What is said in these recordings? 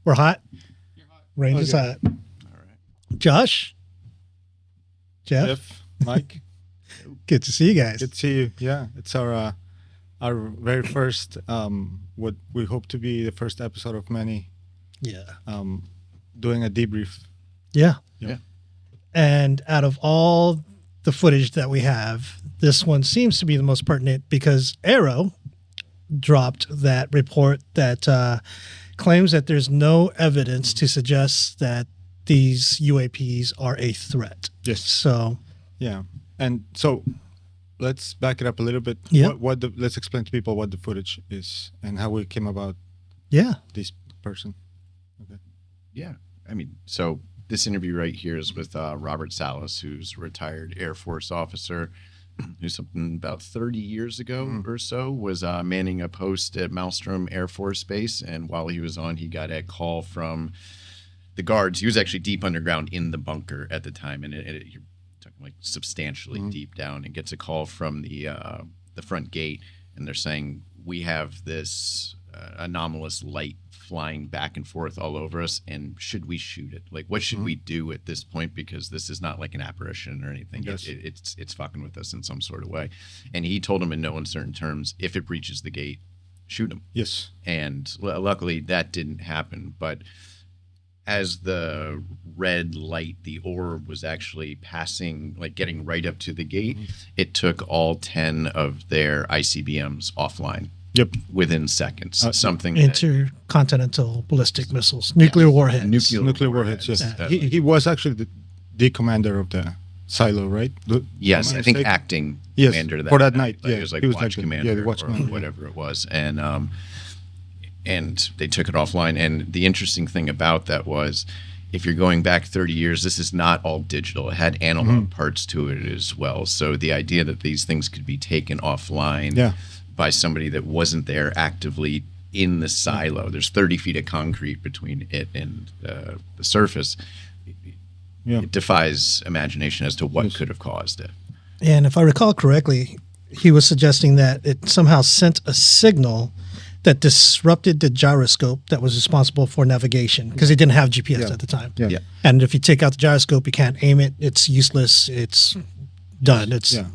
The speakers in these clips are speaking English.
We're hot. Range is hot. All right. Josh, Jeff, Mike. good to see you guys. Good to see you. Yeah, it's our very first, what we hope to be the first episode of many. Yeah. Doing a debrief. Yeah. Yeah. And out of all the footage that we have, this one seems to be the most pertinent because Arrow dropped that report that claims that there's no evidence to suggest that these UAPs are a threat. Yes. So, Yeah, and so let's back it up a little bit. Yeah. Let's explain to people what the footage is and how we came about yeah. this person. Okay. Yeah. I mean, so this interview right here is with Robert Salas, who's a retired Air Force officer who something about 30 years ago or so was manning a post at Malmstrom Air Force Base. And while he was on, he got a call from the guards. He was actually deep underground in the bunker at the time. And you're talking like substantially deep down, and gets a call from the front gate. And they're saying, we have this anomalous light flying back and forth all over us, and should we shoot it? Like, what should we do at this point? Because this is not like an apparition or anything. Yes. It's fucking with us in some sort of way. And he told him in no uncertain terms, if it breaches the gate, shoot him. Yes. And luckily that didn't happen. But as the red light, the orb was actually passing, like getting right up to the gate, it took all 10 of their ICBMs offline. Yep. Within seconds. Something that, Intercontinental ballistic missiles, nuclear warheads. Nuclear warheads. Yes. Yeah. He was actually the commander of the silo, right? yes, Am I think mistaken? acting Yes, commander for that night. Like, Yeah, he was like he was watch like the- commander, yeah, the watch or commander. whatever it was, and they took it offline. And the interesting thing about that was, if you're going back 30 years, this is not all digital. It had analog parts to it as well. So the idea that these things could be taken offline Yeah. by somebody that wasn't there actively in the silo, there's 30 feet of concrete between it and the surface. Yeah. It defies imagination as to what could have caused it. And if I recall correctly, he was suggesting that it somehow sent a signal that disrupted the gyroscope that was responsible for navigation, because he didn't have GPS Yeah. at the time. Yeah. Yeah. And if you take out the gyroscope, you can't aim it. It's useless. It's done. It's Yeah.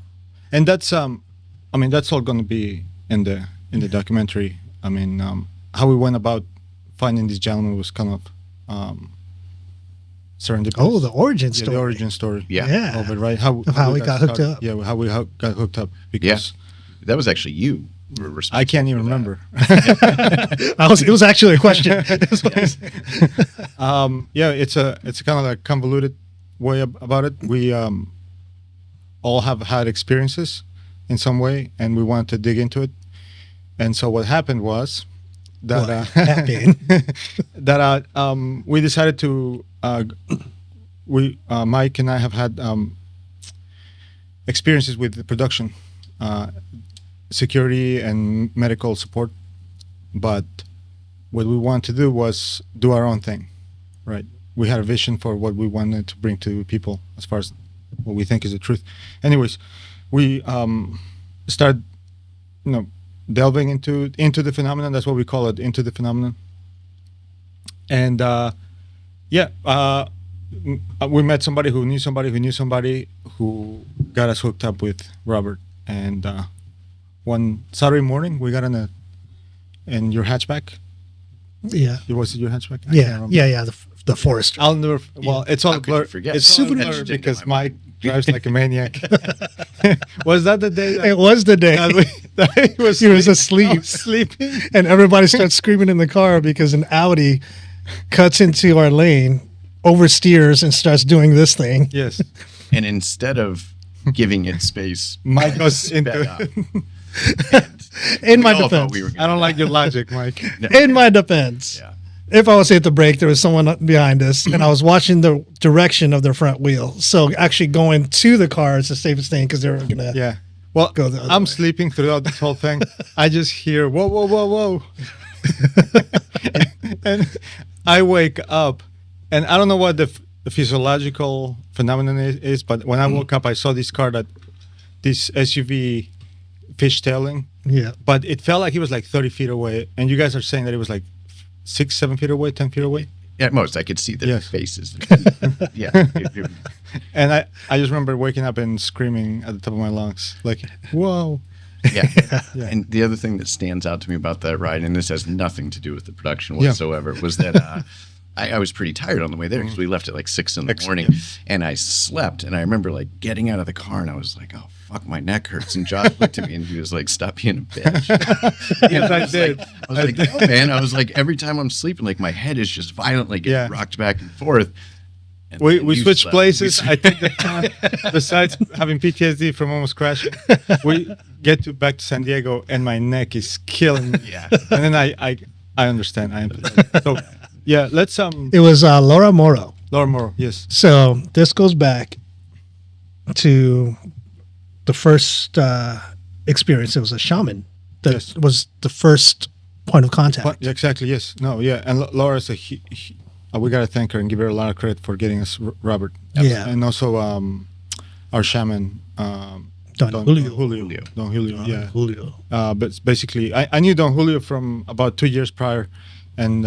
And that's that's all going to be in the documentary. I mean, how we went about finding this gentleman was kind of serendipitous. Oh, the origin Yeah, story. the origin story. Yeah. Of it, right? Of how we got hooked started. up. Yeah, how we got hooked up. Because That was actually you. Were responsible I can't even for that. remember. It was actually a question. It's kind of like convoluted way about it. We all have had experiences in some way, and we wanted to dig into it. And so what happened was that we decided to Mike and I have had experiences with the production, security and medical support, but what we wanted to do was do our own thing, right? We had a vision for what we wanted to bring to people as far as what we think is the truth. Anyways, we started, delving into the phenomenon. That's what we call it, into the phenomenon. And we met somebody who knew somebody who knew somebody who got us hooked up with Robert. And one Saturday morning, we got in your hatchback. Yeah. Was it your hatchback? I can't remember. Yeah. The Forester. I'll never. Well, it's all How could blur. you forget? It's So super etched blur into because my Mike drives like a maniac. Was that the day? It was the day That he was asleep. Sleeping. And everybody starts screaming in the car because an Audi cuts into our lane, oversteers, and starts doing this thing. Yes. And instead of giving it space, Mike goes sped into. up. In my We all thought defense. we were I don't like your logic, Mike. In my defense. Yeah. If I was to hit the brake, there was someone behind us, and I was watching the direction of their front wheel. So actually going to the car is the safest thing because they were going to. Yeah. Well, Go the other I'm way. sleeping throughout this whole thing. I just hear whoa, whoa, whoa, whoa, and I wake up, and I don't know what the physiological phenomenon is, but when I woke up, I saw this SUV fishtailing, Yeah. but it felt like it was like 30 feet away, and you guys are saying that it was like 6-7 feet away, 10 feet away. At most, I could see their Yes. faces. Yeah. And I just remember waking up and screaming at the top of my lungs, like, "Whoa!" Yeah. Yeah. And the other thing that stands out to me about that ride, and this has nothing to do with the production Yeah. whatsoever, was that I was pretty tired on the way there because we left at like 6 in the morning, and I slept. And I remember like getting out of the car, and I was like, "Oh fuck, my neck hurts." And Josh looked at me and he was like, "Stop being a bitch." Yes, I did. I was like, "No, man." I was like, every time I'm sleeping, like my head is just violently getting rocked back and forth. And We you switched slept. places. I think that besides having PTSD from almost crashing, we get back to San Diego, and my neck is killing me. Yeah. And then I understand. I empathize. So yeah, let's It was Laura Moro. Laura Moore. Yes. So this goes back to the first experience. It was a shaman that Yes. was the first point of contact. Exactly. Yes. No. Yeah. And Laura's we gotta thank her and give her a lot of credit for getting us Robert. Yeah. And also our shaman. Don Julio. Don Julio. Yeah. Julio. But basically, I knew Don Julio from about 2 years prior, and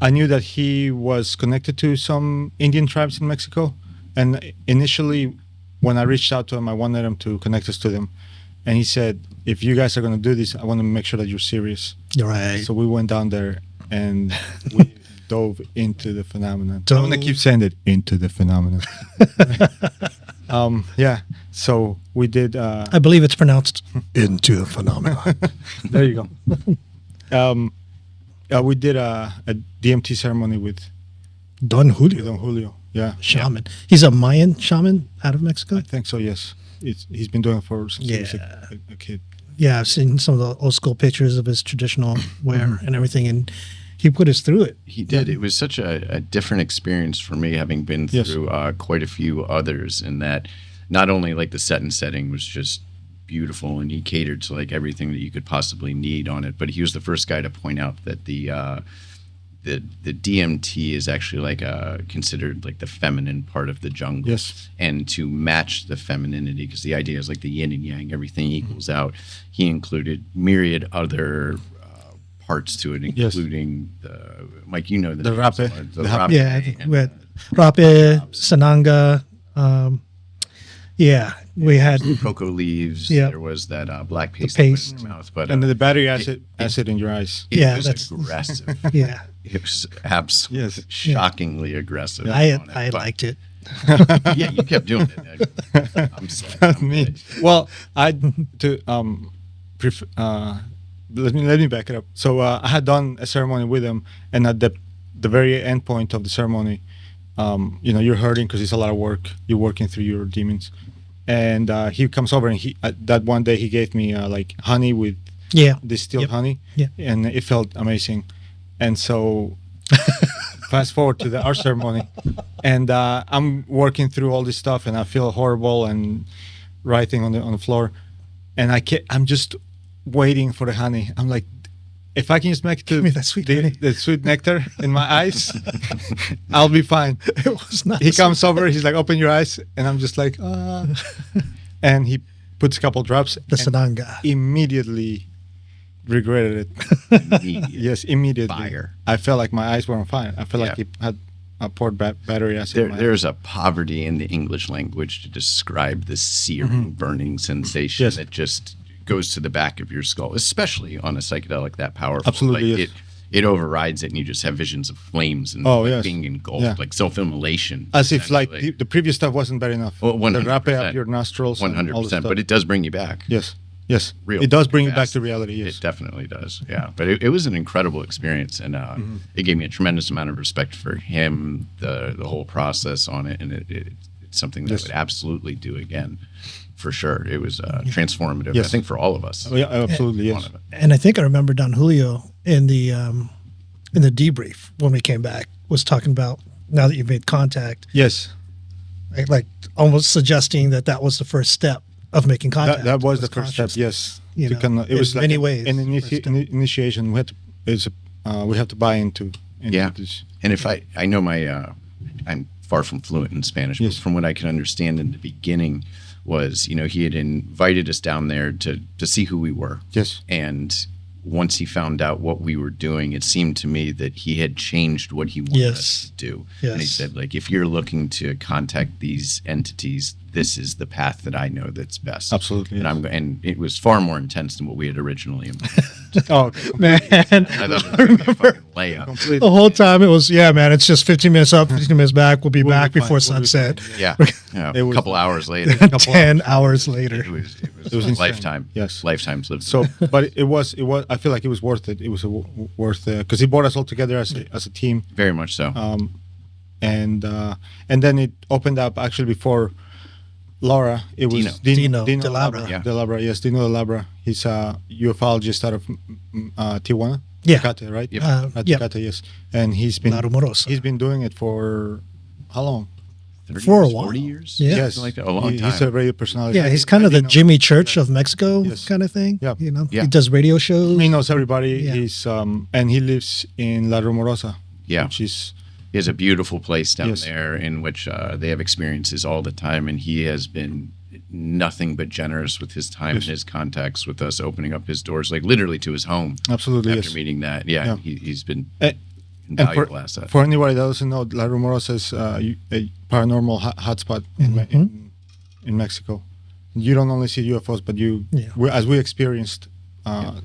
I knew that he was connected to some Indian tribes in Mexico. And initially, when I reached out to him, I wanted him to connect us to them. And he said, "If you guys are going to do this, I want to make sure that you're serious." You're right. So we went down there and we dove into the phenomenon. I'm going to keep saying it, into the phenomenon. Yeah. So we did. I believe it's pronounced into the phenomenon. There you go. We did a DMT ceremony with Don Julio, Don Julio. Yeah. shaman. He's a Mayan shaman out of Mexico. I think so, yes. He's been doing it since he was a kid. Yeah, I've seen some of the old school pictures of his traditional wear and everything, and he put us through it. He did. It was such a different experience for me, having been through quite a few others, in that not only like the set and setting was just beautiful, and he catered to like everything that you could possibly need on it, but he was the first guy to point out that the DMT is actually like considered like the feminine part of the jungle. Yes. And to match the femininity, because the idea is like the yin and yang, everything equals out. He included myriad other parts to it, including the Mike, you know, The rape. the rape, Yeah, I think and we had rape, sananga. Yeah, we had cocoa leaves. Yeah. There was that black paste, paste. in his mouth, but And the battery acid in your eyes. it Yeah, was that's- aggressive. yeah. It was absolutely shockingly aggressioff. I liked it. Yeah, you kept doing it. I'm sad. Me. Well, let me back it up. So I had done a ceremony with him, and at the very end point of the ceremony, you're hurting because it's a lot of work. You're working through your demons, and he comes over, and that one day he gave me like honey with distilled honey, and it felt amazing. And so fast forward to our ceremony, and I'm working through all this stuff, and I feel horrible and writhing on the floor, and I'm just waiting for the honey. I'm like, if I can just make it to Give me that sweet honey. the sweet nectar in my eyes, I'll be fine. It was nice. He comes over, he's like, "Open your eyes," and I'm just like, and he puts a couple drops. The and sananga. Immediately regretted it. Yes, immediately. Fire. I felt like my eyes were on fire. I felt like he had poured battery acid. in my There's a poverty in the English language to describe the searing, burning sensation Yes. that just goes to the back of your skull, especially on a psychedelic that powerful. Absolutely, Like yes. it overrides it, and you just have visions of flames and Yes. being engulfed, Yeah. like self-immolation. As if like essentially. the previous stuff wasn't bad enough. Well, The 100%. wrap up your nostrils. and all the 100%, stuff. but it does bring you back. Yes. Yes. Real it does bring you back fast. to reality. Yes. It definitely does. Yeah. But it was an incredible experience, and it gave me a tremendous amount of respect for him, the whole process on it, and it's something that I Yes. would absolutely do again, for sure. It was transformative, Yes. I think, for all of us. Oh, yeah, absolutely. One Yes. of it. And I think I remember Don Julio in the debrief when we came back was talking about, now that you've made contact, Yes. like almost suggesting that was the first step of making contact. That was the first step. conscious. Yes. You To know, it was in like many ways, an first step. initiation. We have to buy into Yeah. this. And if I know I'm far from fluent in Spanish, Yes. but from what I can understand in the beginning was, he had invited us down there to see who we were. Yes. And once he found out what we were doing, it seemed to me that he had changed what he wanted us to do. Yes. And he said, like, if you're looking to contact these entities, this is the path that I know that's best. Absolutely. And it was far more intense than what we had originally imagined. Oh, Man, I thought it was going to be a fucking layup. completely. the whole time it was, man, it's just 15 minutes up, 15 minutes back. We'll be We'll back be before fine. We'll be sunset. fine. Yeah. It A was- couple hours later. 10 hours later. It was was a insane. lifetime. Yes. Lifetimes lived. So, but it was. I feel like it was worth it. It was worth it because he brought us all together as a team, very much so. and then it opened up actually before Laura. It was Dino Dino De Labra. Yeah. De Labra. Yes, Dino De Labra. He's a ufologist out of Tijuana. Yeah. Tecate, right? Yep. Tecate, yes. And he's been La Rumorosa. he's been doing it for how long? 30 for a years, while. 40 years? Yeah. Yes, Something like that. A long He's time. a radio personality. Yeah, he's kind of the Jimmy Church of Mexico Yes. kind of thing. Yeah. Yeah. He does radio shows. He knows everybody. Yeah. He's and he lives in La Rumorosa. Yeah. Which is He has a beautiful place down Yes. there in which they have experiences all the time, and he has been nothing but generous with his time Yes. and his contacts with us, opening up his doors, like literally to his home. absolutely After yes. meeting that, yeah, Yeah. he's been And invaluable asset. for anybody that doesn't know, La Rumorosa is a paranormal hotspot in Mexico. You don't only see UFOs, but as we experienced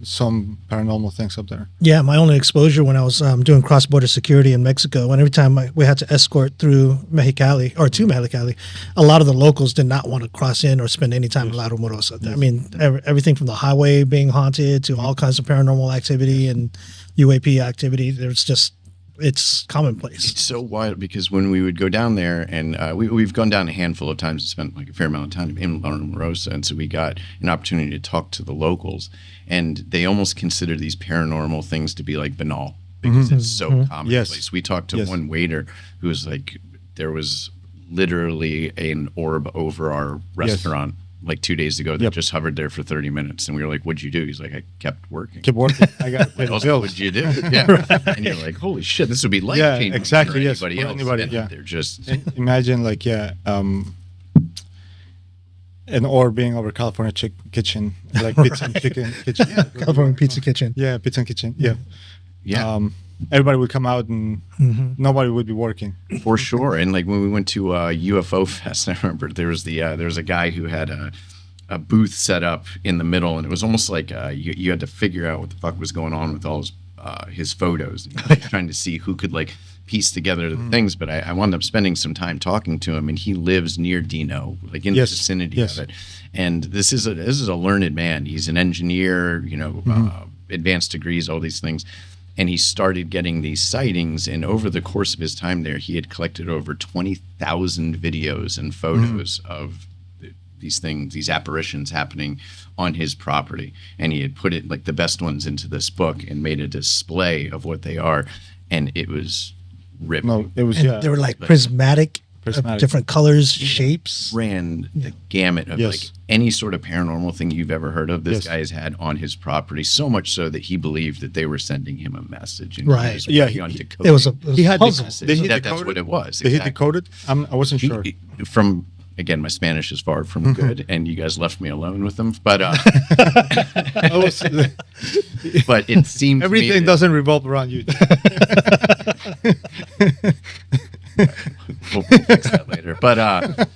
some paranormal things up there. Yeah, my only exposure when I was doing cross-border security in Mexico, and every time we had to escort through Mexicali or to Mexicali, a lot of the locals did not want to cross in or spend any time in La Rumorosa. I mean, everything from the highway being haunted to all kinds of paranormal activity and UAP activity. It's commonplace. It's so wild because when we would go down there, and we've gone down a handful of times and spent like a fair amount of time in La Rumorosa, and so we got an opportunity to talk to the locals, and they almost consider these paranormal things to be like banal because it's so commonplace. Yes. We talked to Yes. one waiter who was like, there was literally an orb over our restaurant like 2 days ago that Yep. just hovered there for 30 minutes, and we were like, "What'd you do?" He's like, "I kept working." Keep working. I got What else bills. would you do? Yeah. And you're like, holy shit, this would be life changing. exactly, For yes, anybody for else. anybody, And yeah. They're just Imagine like an orb being over California kitchen, like pizza and chicken kitchen. California Pizza Kitchen. Yeah, pizza and kitchen. Yeah. yeah. Everybody would come out and nobody would be working. For sure. And like when we went to UFO Fest, I remember there was a guy who had a booth set up in the middle, and it was almost like you had to figure out what the fuck was going on with all his photos, trying to see who could like piece together the things. But I wound up spending some time talking to him, and he lives near Dino, like in the Yes, vicinity yes. of it. And this is a learned man. He's an engineer, advanced degrees, all these things. And he started getting these sightings, and over the course of his time there, he had collected over 20,000 videos and photos of these things, these apparitions happening on his property. And he had put it, like the best ones, into this book and made a display of what they are. And it was ripping. No, it was And they were like prismatic, different colors, shapes. Ran the gamut of Yes. like any sort of paranormal thing you've ever heard of. This Yes. guy has had on his property, so much so that he believed that they were sending him a message. And Right. He was Yeah, working on he- decoding It was a He had puzzle. Did he that's decode what it was. Did he exactly. decode it? I wasn't sure. From again, my Spanish is far from good, and you guys left me alone with them. But but it seemed to me Everything that- doesn't revolve around you. We'll fix that later. But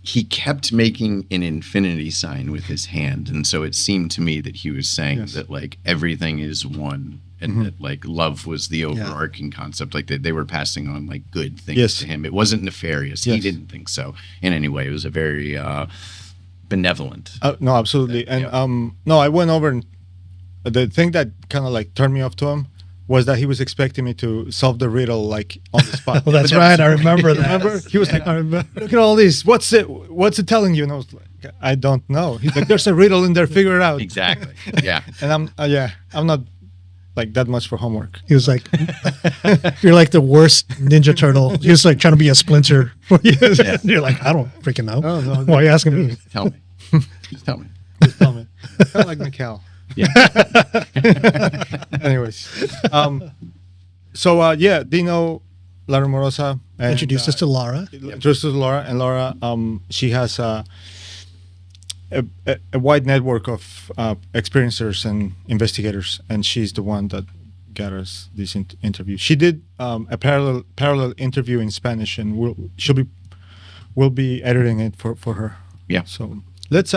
he kept making an infinity sign with his hand, and so it seemed to me that he was saying Yes. that like everything is one, and that like love was the overarching concept. Like that they were passing on like good things Yes. to him. It wasn't nefarious. He Yes. didn't think so in any way. It was a very benevolent. No, absolutely. And Yeah. no, I went over and the thing that kind of like turned me off to him was that he was expecting me to solve the riddle like on the spot. Well, that's right. I remember that. Remember? He was like, look at all these. What's it telling you? And I was like, I don't know. He's like, there's a riddle in there. Figure it out. Exactly. Yeah. And I'm not like that much for homework. He was like, "You're like the worst Ninja Turtle." He was like trying to be a Splinter. You're like, "I don't freaking know. Oh, no. Why are you asking me?" Tell me. Just tell me. Just tell me. Kind of like Mikhail. Yeah. Anyways, Dino La Rumorosa Introduced us to Laura. Introduced us to Laura, and Laura, she has a wide network of experiencers and investigators, and she's the one that got us this interview. She did a parallel interview in Spanish, and we'll be editing it for her. Yeah. So let's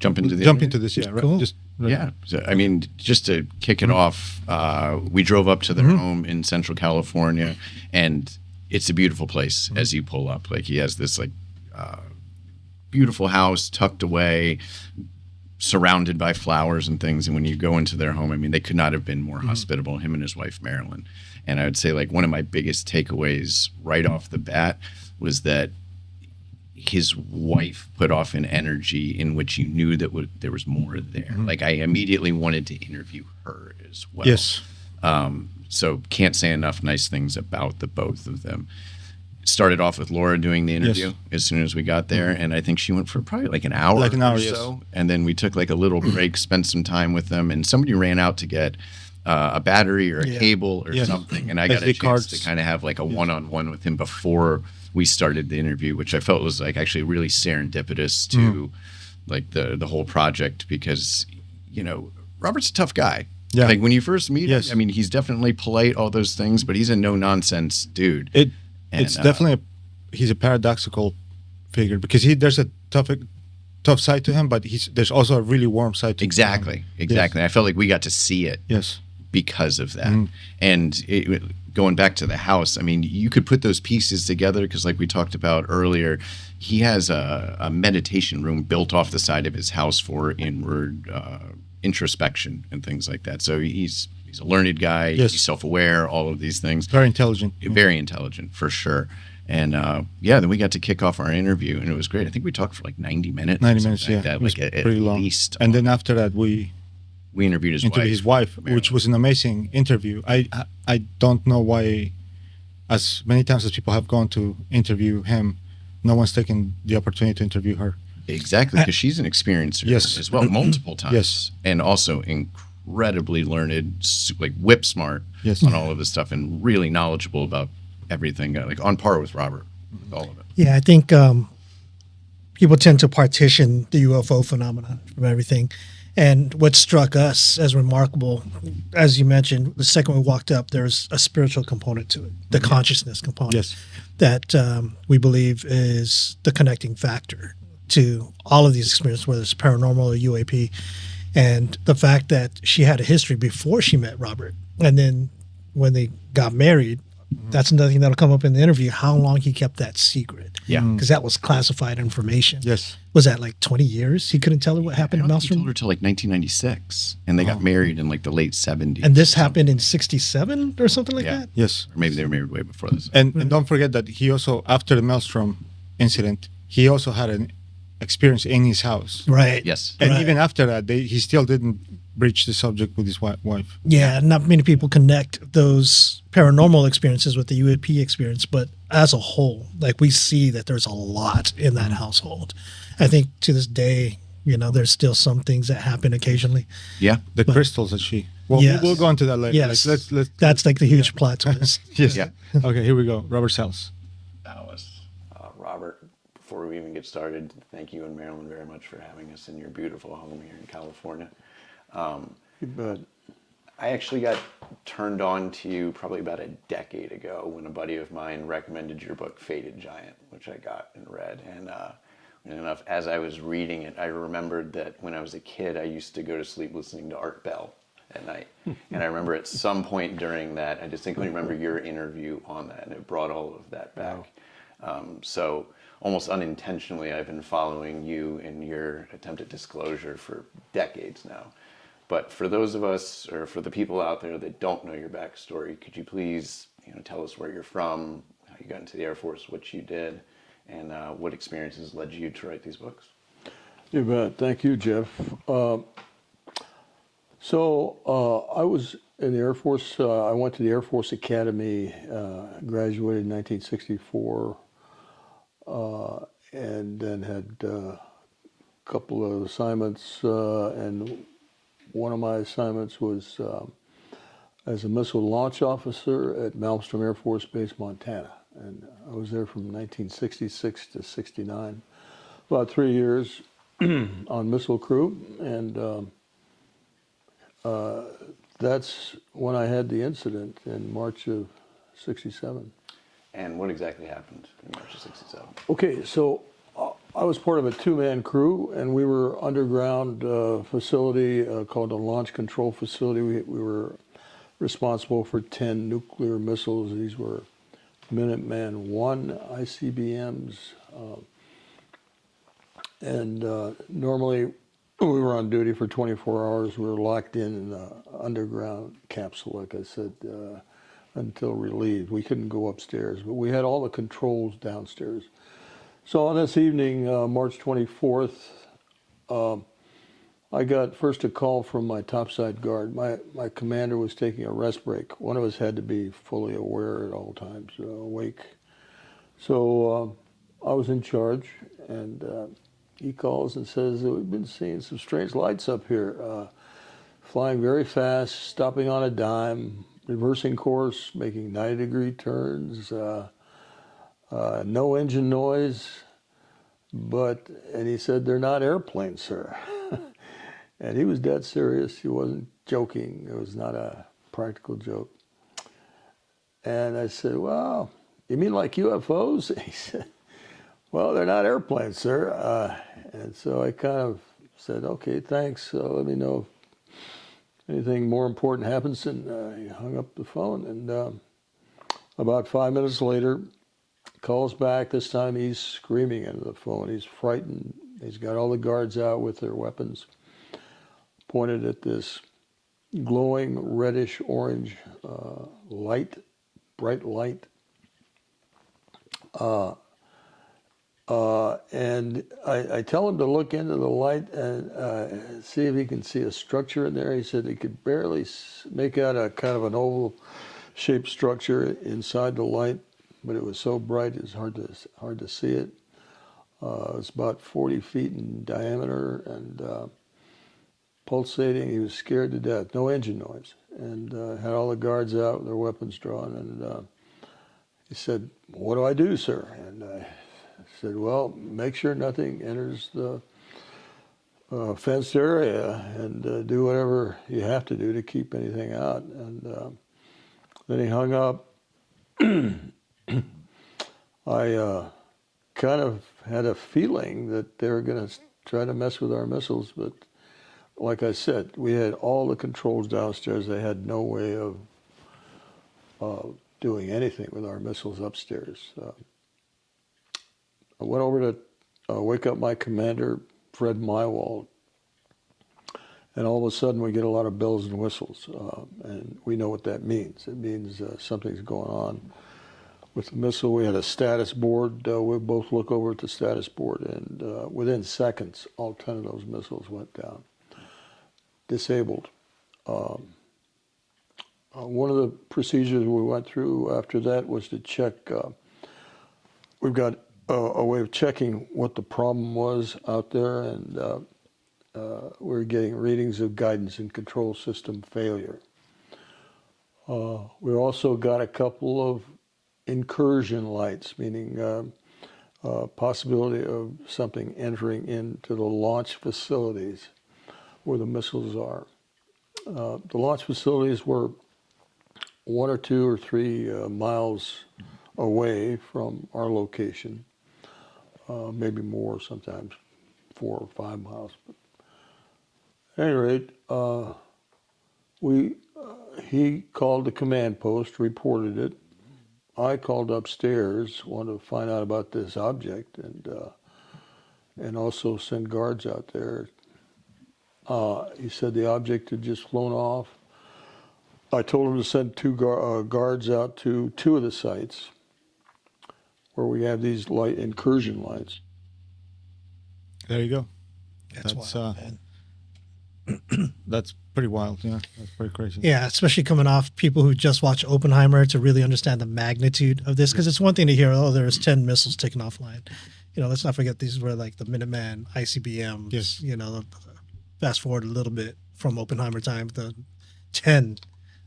Jump into this. Yeah. Right. Cool. Right. Yeah. So, I mean, just to kick it off, we drove up to their home in Central California, and it's a beautiful place as you pull up. Like, he has this beautiful house tucked away, surrounded by flowers and things. And when you go into their home, I mean, they could not have been more hospitable, him and his wife, Marilyn. And I would say, like, one of my biggest takeaways right off the bat was that his wife put off an energy in which you knew that there was more there. Like, I immediately wanted to interview her as well. Yes. So can't say enough nice things about the both of them. Started off with Laura doing the interview as soon as we got there, and I think she went for probably like an hour or so. And then we took like a little break, spent some time with them, and somebody ran out to get a battery or a cable or something, and I got a chance to kind of have like a one-on-one with him before we started the interview, which I felt was like actually really serendipitous to like the whole project, because Robert's a tough guy. Yeah. Like, when you first meet him, I mean, he's definitely polite, all those things, but he's a no-nonsense dude. It's definitely he's a paradoxical figure, because there's a tough side to him, but there's also a really warm side to him. Exactly. Yes. I felt like we got to see it because of that. And going back to the house, I mean, you could put those pieces together, because like we talked about earlier, he has a meditation room built off the side of his house for inward introspection and things like that. So he's a learned guy. He's self-aware, all of these things. Very intelligent. Very intelligent, for sure. And then we got to kick off our interview, and it was great. I think we talked for like 90 minutes. 90 minutes, like that, like at long. Least. And then after that, we interviewed his wife, which was an amazing interview. I don't know why, as many times as people have gone to interview him, no one's taken the opportunity to interview her. Exactly, because she's an experiencer as well, multiple times. Yes. And also incredibly learned, like whip smart on all of this stuff, and really knowledgeable about everything, like on par with Robert, with all of it. Yeah, I think people tend to partition the UFO phenomenon from everything. And what struck us as remarkable, as you mentioned, the second we walked up, there's a spiritual component to it, the consciousness component that we believe is the connecting factor to all of these experiences, whether it's paranormal or UAP. And the fact that she had a history before she met Robert. And then when they got married, that's another thing that'll come up in the interview, how long he kept that secret. Yeah. Because that was classified information. Yes. Was that like 20 years? He couldn't tell her what happened in Maelstrom? He told her till like 1996, and they got married in like the late 70s. And this happened in 67 or something like that? Yes. Or maybe they were married way before this. And don't forget that he also, after the Maelstrom incident, he also had an experience in his house. Right. Yes. And even after that, he still didn't breach the subject with his wife. Yeah, not many people connect those paranormal experiences with the UAP experience, but as a whole, like, we see that there's a lot in that household. I think to this day, there's still some things that happen occasionally. Yeah. The crystals that we'll go into that later. Yes. Let's that's like the huge plot twist. Yes. Yeah. Okay, here we go. Robert Salas. Robert, before we even get started, thank you and Marilyn very much for having us in your beautiful home here in California. I actually got turned on to you probably about a decade ago when a buddy of mine recommended your book, Faded Giant, which I got and read. And enough, as I was reading it, I remembered that when I was a kid, I used to go to sleep listening to Art Bell at night. And I remember at some point during that, I distinctly remember your interview on that, and it brought all of that back. So almost unintentionally, I've been following you in your attempt at disclosure for decades now. But for those of us, or for the people out there that don't know your backstory, could you please, tell us where you're from, how you got into the Air Force, what you did, and what experiences led you to write these books? You bet. Thank you, Jeff. So I was in the Air Force. I went to the Air Force Academy, graduated in 1964, and then had a couple of assignments, and one of my assignments was as a missile launch officer at Maelstrom Air Force Base, Montana. And I was there from 1966 to 69, about 3 years. on missile crew, and that's when I had the incident in March of '67. And what exactly happened in March of '67? Okay, so I was part of a two-man crew, and we were underground facility called a launch control facility. We were responsible for 10 nuclear missiles. These were Minuteman 1 ICBMs. And normally we were on duty for 24 hours. We were locked in the underground capsule, like I said, until relieved. We couldn't go upstairs, but we had all the controls downstairs. So on this evening, March 24th, I got first a call from my topside guard. My commander was taking a rest break. One of us had to be fully aware at all times, awake. So I was in charge, and he calls and says, we've been seeing some strange lights up here, flying very fast, stopping on a dime, reversing course, making 90-degree turns, no engine noise, and he said, they're not airplanes, sir. And he was dead serious. He wasn't joking. It was not a practical joke. And I said, well, you mean like UFOs? He said, well, they're not airplanes, sir. And so I kind of said, okay, thanks. Let me know if anything more important happens. And he hung up the phone. And about 5 minutes later, calls back. This time he's screaming into the phone. He's frightened. He's got all the guards out with their weapons pointed at this glowing reddish orange light, bright light. And I tell him to look into the light and see if he can see a structure in there. He said he could barely make out a kind of an oval-shaped structure inside the light, but it was so bright it was hard to see it. It was about 40 feet in diameter and pulsating. He was scared to death. No engine noise, and had all the guards out with their weapons drawn. And he said, "What do I do, sir?" And I said, well, make sure nothing enters the fenced area and do whatever you have to do to keep anything out. And then he hung up. I kind of had a feeling that they were going to try to mess with our missiles, but like I said, we had all the controls downstairs. They had no way of doing anything with our missiles upstairs. I went over to wake up my commander, Fred Mywald, and all of a sudden we get a lot of bells and whistles, and we know what that means. It means something's going on with the missile. We had a status board. We both look over at the status board, and within seconds, all 10 of those missiles went down, disabled. One of the procedures we went through after that was to check. We've got a way of checking what the problem was out there, and we were getting readings of guidance and control system failure. We also got a couple of incursion lights, meaning possibility of something entering into the launch facilities where the missiles are. The launch facilities were 1 or 2 or 3 miles away from our location. Maybe more, sometimes 4 or 5 miles. But at any rate, he called the command post, reported it. I called upstairs, wanted to find out about this object, and also send guards out there. He said the object had just flown off. I told him to send 2 guards out to 2 of the sites where we have these light incursion lights. There you go. That's wild, man. That's pretty wild. Yeah, that's pretty crazy. Yeah, especially coming off people who just watch Oppenheimer to really understand the magnitude of this. Because it's one thing to hear, oh, there's 10 missiles taken offline. You know, let's not forget these were like the Minuteman, ICBMs. Yes. You know, fast forward a little bit from Oppenheimer time, the 10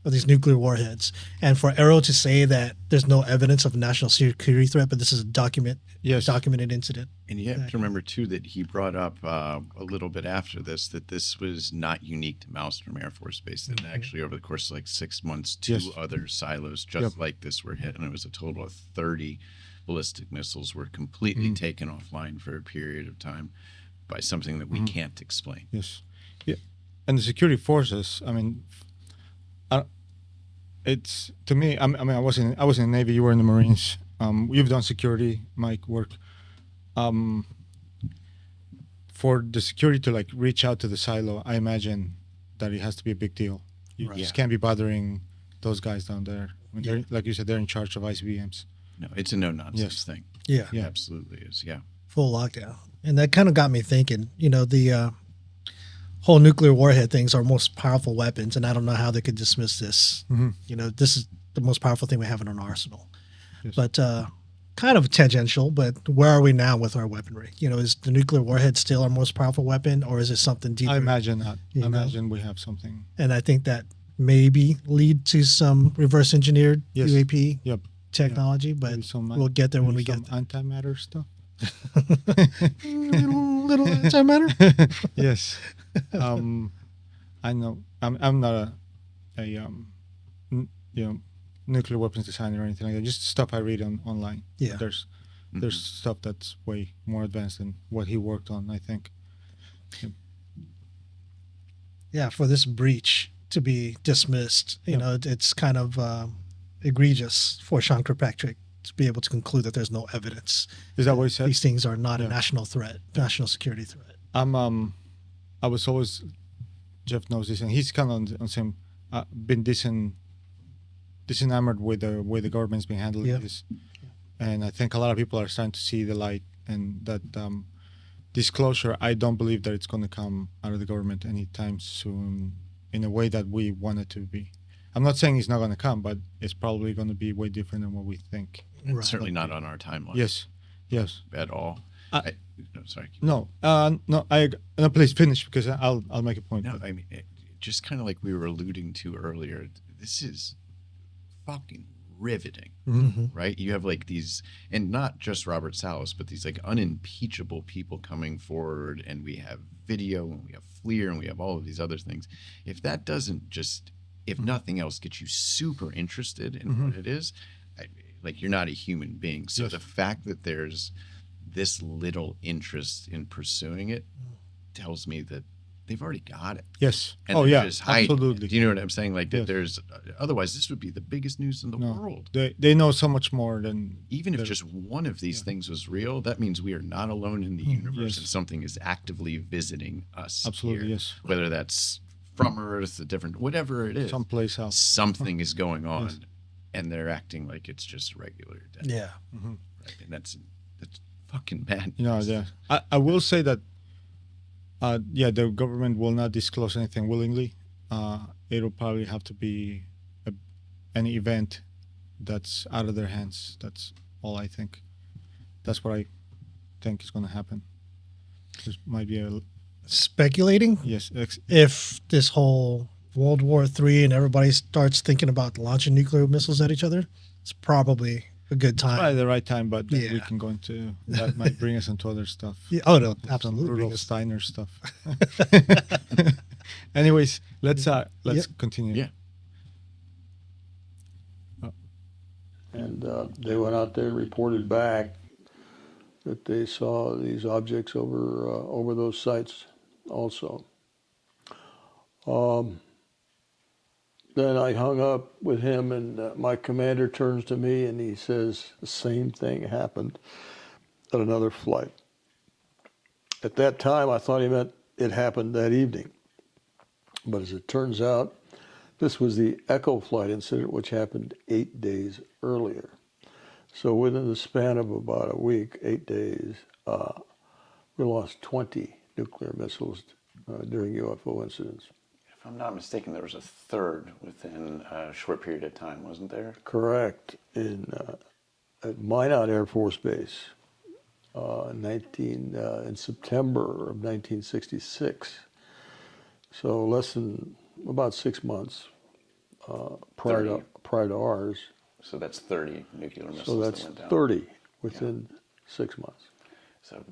of these nuclear warheads. And for Arrow to say that there's no evidence of a national security threat, but this is a documented incident. And you have to remember, too, that he brought up a little bit after this that this was not unique to Malmstrom Air Force Base. That actually, over the course of like 6 months, two other silos just like this were hit. And it was a total of 30 ballistic missiles were completely taken offline for a period of time by something that we can't explain. Yes. Yeah. And the security forces, I mean, it's, to me, I was in the Navy, you were in the Marines. You've done security, Mike, work. For the security to like reach out to the silo, I imagine that it has to be a big deal. You just can't be bothering those guys down there. I mean, they're, like you said, they're in charge of ICBMs. No, it's a no-nonsense thing. Yeah. It absolutely is, Full lockdown. And that kind of got me thinking, the whole nuclear warhead things are most powerful weapons, and I don't know how they could dismiss this. This is the most powerful thing we have in our arsenal. Yes. But kind of tangential, but where are we now with our weaponry? Is the nuclear warhead still our most powerful weapon, or is it something deeper? I imagine not. I imagine we have something. And I think that maybe lead to some reverse engineered UAP technology, but we'll get there when we get there. Antimatter stuff. little antimatter. Yes. I know. I'm not a nuclear weapons designer or anything like that. Just stuff I read online. Yeah. There's stuff that's way more advanced than what he worked on, I think. Yeah, for this breach to be dismissed, it's kind of egregious for Sean Kirkpatrick to be able to conclude that there's no evidence. Is that what he said? These things are not a national threat, national security threat. I was always, Jeff knows this, and he's kind of on the same, been disenamored with the way the government's been handling this. And I think a lot of people are starting to see the light, and that disclosure, I don't believe that it's going to come out of the government anytime soon in a way that we want it to be. I'm not saying it's not going to come, but it's probably going to be way different than what we think. Right. Certainly not on our timeline. Yes. At all. Sorry. No, please finish, because I'll make a point. No, I mean, just kind of like we were alluding to earlier, this is fucking riveting, right? You have like these, and not just Robert Salas, but these like unimpeachable people coming forward, and we have video, and we have FLIR, and we have all of these other things. If that doesn't just, if nothing else, get you super interested in what it is, like you're not a human being. So the fact that there's this little interest in pursuing it tells me that they've already got it. Yes. And just absolutely. Do you know what I'm saying? Like that there's, otherwise this would be the biggest news in the world. They know so much more than. Even if just one of these things was real, that means we are not alone in the universe, and something is actively visiting us. Absolutely, here. yes. Whether that's from Earth, a different, whatever it is. Someplace else. Something is going on, and they're acting like it's just a regular day. Yeah. Right? And that's fucking bad. I will say that the government will not disclose anything willingly. It'll probably have to be an event that's out of their hands. That's all I think. That's what I think is going to happen. There might be a speculating. Yes. If this whole World War III and everybody starts thinking about launching nuclear missiles at each other, it's probably a good time. Probably the right time, but we can go into that. Might bring us into other stuff. Yeah. Oh no, absolutely. Rudolf Steiner stuff. Anyways, let's continue. Yeah. And they went out there and reported back that they saw these objects over those sites also. Then I hung up with him, and my commander turns to me and he says the same thing happened at another flight. At that time, I thought he meant it happened that evening. But as it turns out, this was the Echo flight incident, which happened 8 days earlier. So within the span of about a week, 8 days, we lost 20 nuclear missiles during UFO incidents. If I'm not mistaken, there was a third within a short period of time, wasn't there? Correct. At Minot Air Force Base in September of 1966. So less than about 6 months, 30. prior to ours. So that's 30 nuclear missiles So that's that went down. 30 within 6 months. So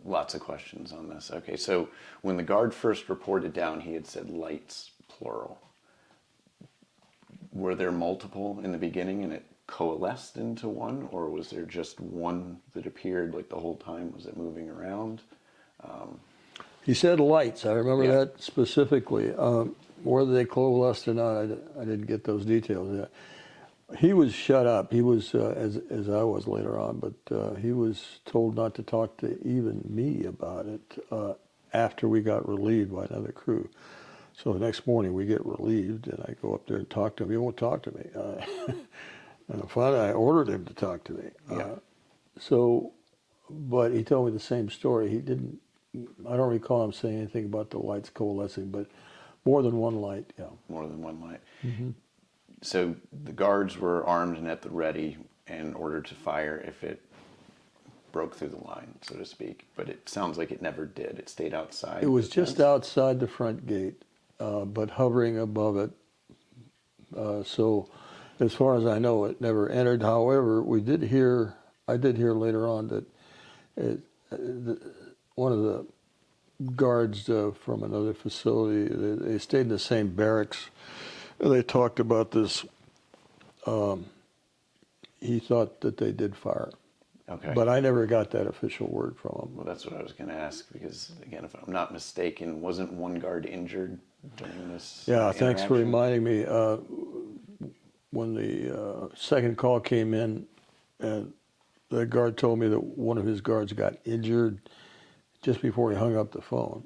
lots of questions on this. Okay, so when the guard first reported down, he had said lights, plural. Were there multiple in the beginning and it coalesced into one, or was there just one that appeared like the whole time? Was it moving around? He said lights. I remember Yeah. that specifically. Whether they coalesced or not, I didn't get those details yet. He was shut up. He was, as I was later on, but he was told not to talk to even me about it after we got relieved by another crew. So the next morning we get relieved, and I go up there and talk to him. He won't talk to me. And finally I ordered him to talk to me. Yeah. But he told me the same story. He didn't, I don't recall him saying anything about the lights coalescing, but more than one light, yeah. More than one light. So the guards were armed and at the ready in order to fire if it broke through the line, so to speak. But it sounds like it never did. It stayed outside. It was the just fence. outside the front gate, but hovering above it. So as far as I know, it never entered. However, I did hear later on that one of the guards from another facility, they stayed in the same barracks. They talked about this. He thought that they did fire. Okay. But I never got that official word from him. Well, that's what I was going to ask, because, again, if I'm not mistaken, wasn't one guard injured during this Yeah, thanks for interaction? reminding me. When the second call came in, and the guard told me that one of his guards got injured just before he hung up the phone.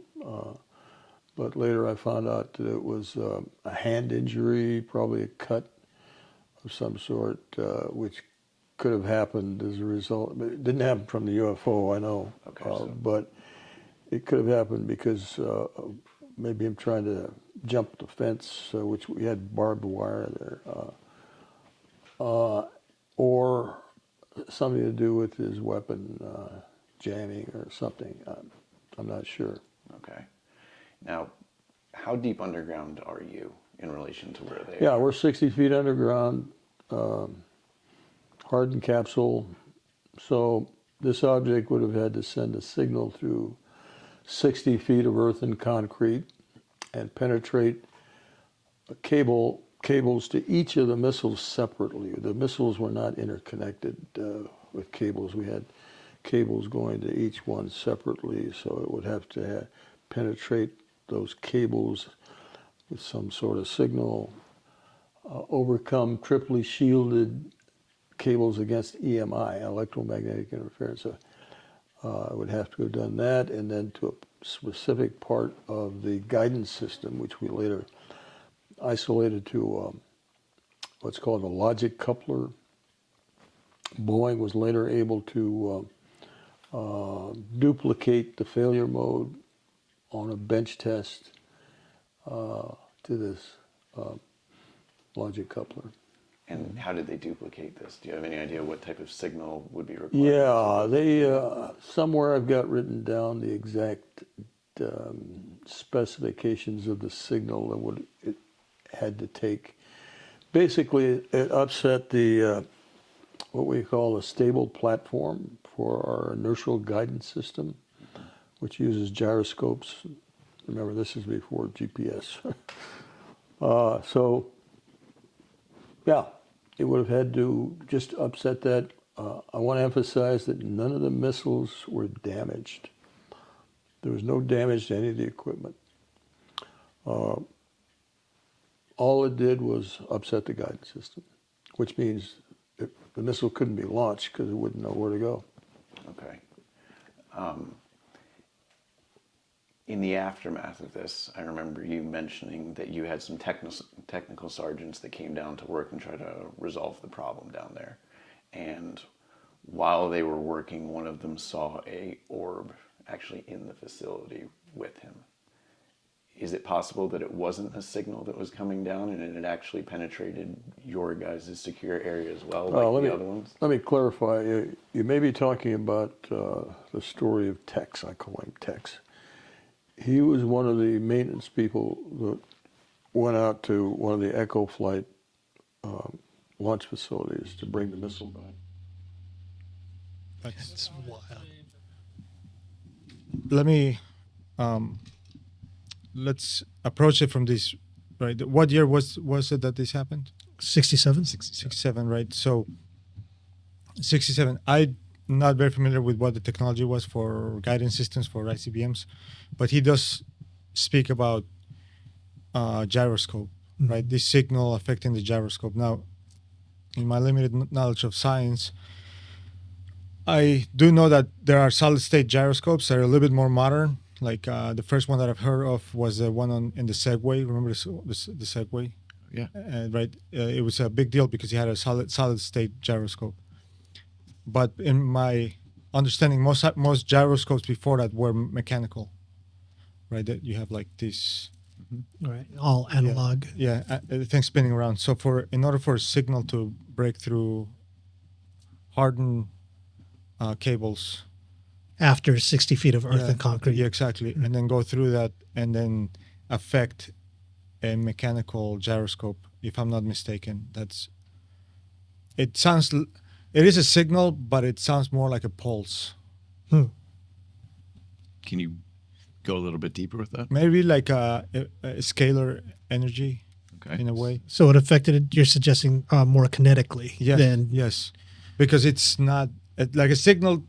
But later I found out that it was a hand injury, probably a cut of some sort, which could have happened as a result. But it didn't happen from the UFO, I know. Okay, But it could have happened because maybe him trying to jump the fence, which we had barbed wire there, or something to do with his weapon jamming or something. I'm not sure. Okay. Now, how deep underground are you in relation to where they Yeah, are? we're 60 feet underground, hardened capsule. So this object would have had to send a signal through 60 feet of earth and concrete and penetrate cables to each of the missiles separately. The missiles were not interconnected with cables. We had cables going to each one separately, so it would have to penetrate those cables with some sort of signal, overcome triply shielded cables against EMI, electromagnetic interference. I would have to have done that, and then to a specific part of the guidance system, which we later isolated to what's called a logic coupler. Boeing was later able to duplicate the failure mode on a bench test to this logic coupler. And how did they duplicate this? Do you have any idea what type of signal would be required? Yeah, they somewhere I've got written down the exact specifications of the signal and what it had to take. Basically, it upset the what we call a stable platform for our inertial guidance system, which uses gyroscopes. Remember, this is before GPS. So, yeah, it would have had to just upset that. I want to emphasize that none of the missiles were damaged. There was no damage to any of the equipment. All it did was upset the guidance system, which means the missile couldn't be launched because it wouldn't know where to go. Okay. In the aftermath of this, I remember you mentioning that you had some technical sergeants that came down to work and try to resolve the problem down there. And while they were working, one of them saw a orb actually in the facility with him. Is it possible that it wasn't a signal that was coming down and it had actually penetrated your guys' secure area as well, like the other ones? Let me clarify. You may be talking about the story of Tex. I call him Tex. He was one of the maintenance people that went out to one of the Echo Flight launch facilities to bring the missile back. It's wild. Let me let's approach it from this, right? What year was it that this happened? 67? 67, right? So 67. I'm not very familiar with what the technology was for guidance systems for ICBMs, but he does speak about gyroscope, right? This signal affecting the gyroscope. Now, in my limited knowledge of science, I do know that there are solid state gyroscopes that are a little bit more modern. Like the first one that I've heard of was the one in the Segway. Remember the Segway? Yeah. Right. It was a big deal because he had a solid state gyroscope. But in my understanding, most gyroscopes before that were mechanical. Right. That you have like this. Right. All analog. Yeah, thing spinning around. So in order for a signal to break through hardened cables. After 60 feet of earth and concrete. Yeah, exactly. And then go through that and then affect a mechanical gyroscope, if I'm not mistaken. It is a signal, but it sounds more like a pulse. Can you go a little bit deeper with that? Maybe like a scalar energy in a way. So it affected it, you're suggesting more kinetically than... Yes, because it's not like a signal.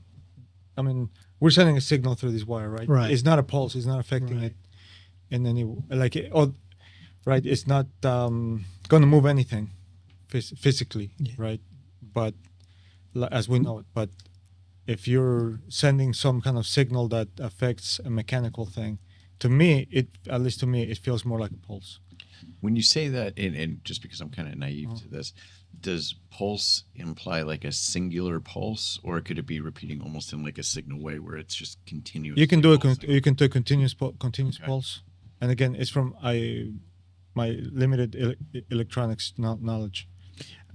I mean, we're sending a signal through this wire, right? Right. It's not a pulse. It's not affecting it in any right. It's not going to move anything physically, right? But as we know it, but if you're sending some kind of signal that affects a mechanical thing, at least to me, it feels more like a pulse. When you say that, and just because I'm kind of naive to this, does pulse imply like a singular pulse, or could it be repeating almost in like a signal way where it's just continuous? You can do a continuous pulse, and again, it's from my limited electronics knowledge.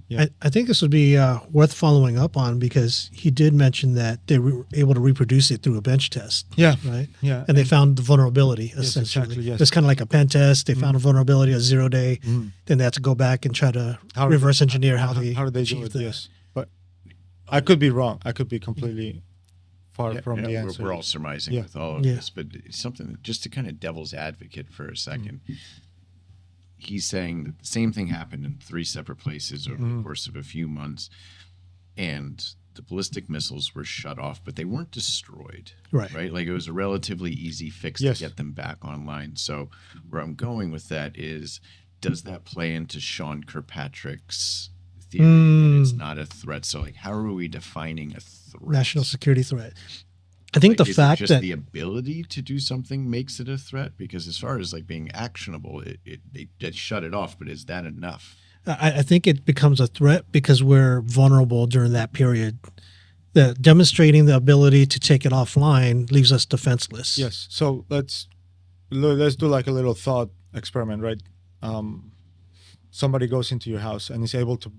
Yeah. I think this would be worth following up on because he did mention that they were able to reproduce it through a bench test. Yeah. Right? Yeah. And they found the vulnerability, essentially. Exactly, yes. It's kind of like a pen test. They found a vulnerability, a 0 day. Then they had to go back and try to reverse engineer how they do achieved it. that. Yes. But I could be wrong. I could be completely far from the answer. We're all surmising with all of this, but it's something just to kind of devil's advocate for a second. He's saying that the same thing happened in 3 separate places over the course of a few months, and the ballistic missiles were shut off, but they weren't destroyed. Right? Like it was a relatively easy fix to get them back online. So where I'm going with that is, does that play into Sean Kirkpatrick's theory that it's not a threat? So like, how are we defining a threat? National security threat. I think the fact just that the ability to do something makes it a threat, because as far as like being actionable, they shut it off, but is that enough? I think it becomes a threat because we're vulnerable during that period. Demonstrating the ability to take it offline leaves us defenseless. Yes. So let's do like a little thought experiment, right? Somebody goes into your house and is able to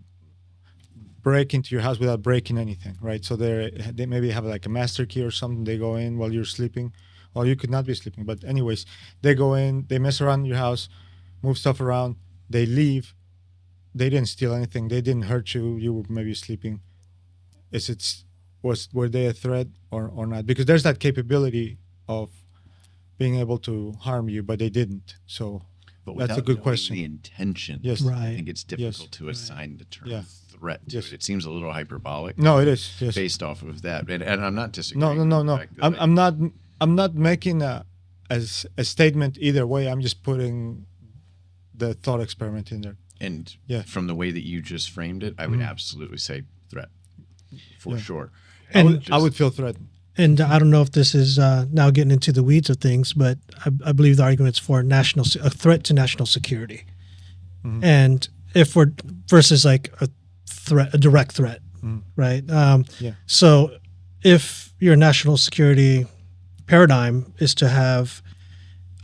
break into your house without breaking anything, right? So they maybe have like a master key or something. They go in while you're sleeping, or you could not be sleeping. But anyways, they go in, they mess around in your house, move stuff around, they leave. They didn't steal anything. They didn't hurt you. You were maybe sleeping. Were they a threat or not? Because there's that capability of being able to harm you, but they didn't. So that's a good question. The intention. Yes. Right. I think it's difficult to assign the term threat to it. It seems a little hyperbolic. No, it is. Yes. Based off of that, and I'm not disagreeing. No. I'm not making a statement either way. I'm just putting the thought experiment in there. And from the way that you just framed it, I would absolutely say threat for sure. And I would feel threatened. And I don't know if this is now getting into the weeds of things, but I believe the argument's for a threat to national security. And if we're versus like a direct threat, right? So if your national security paradigm is to have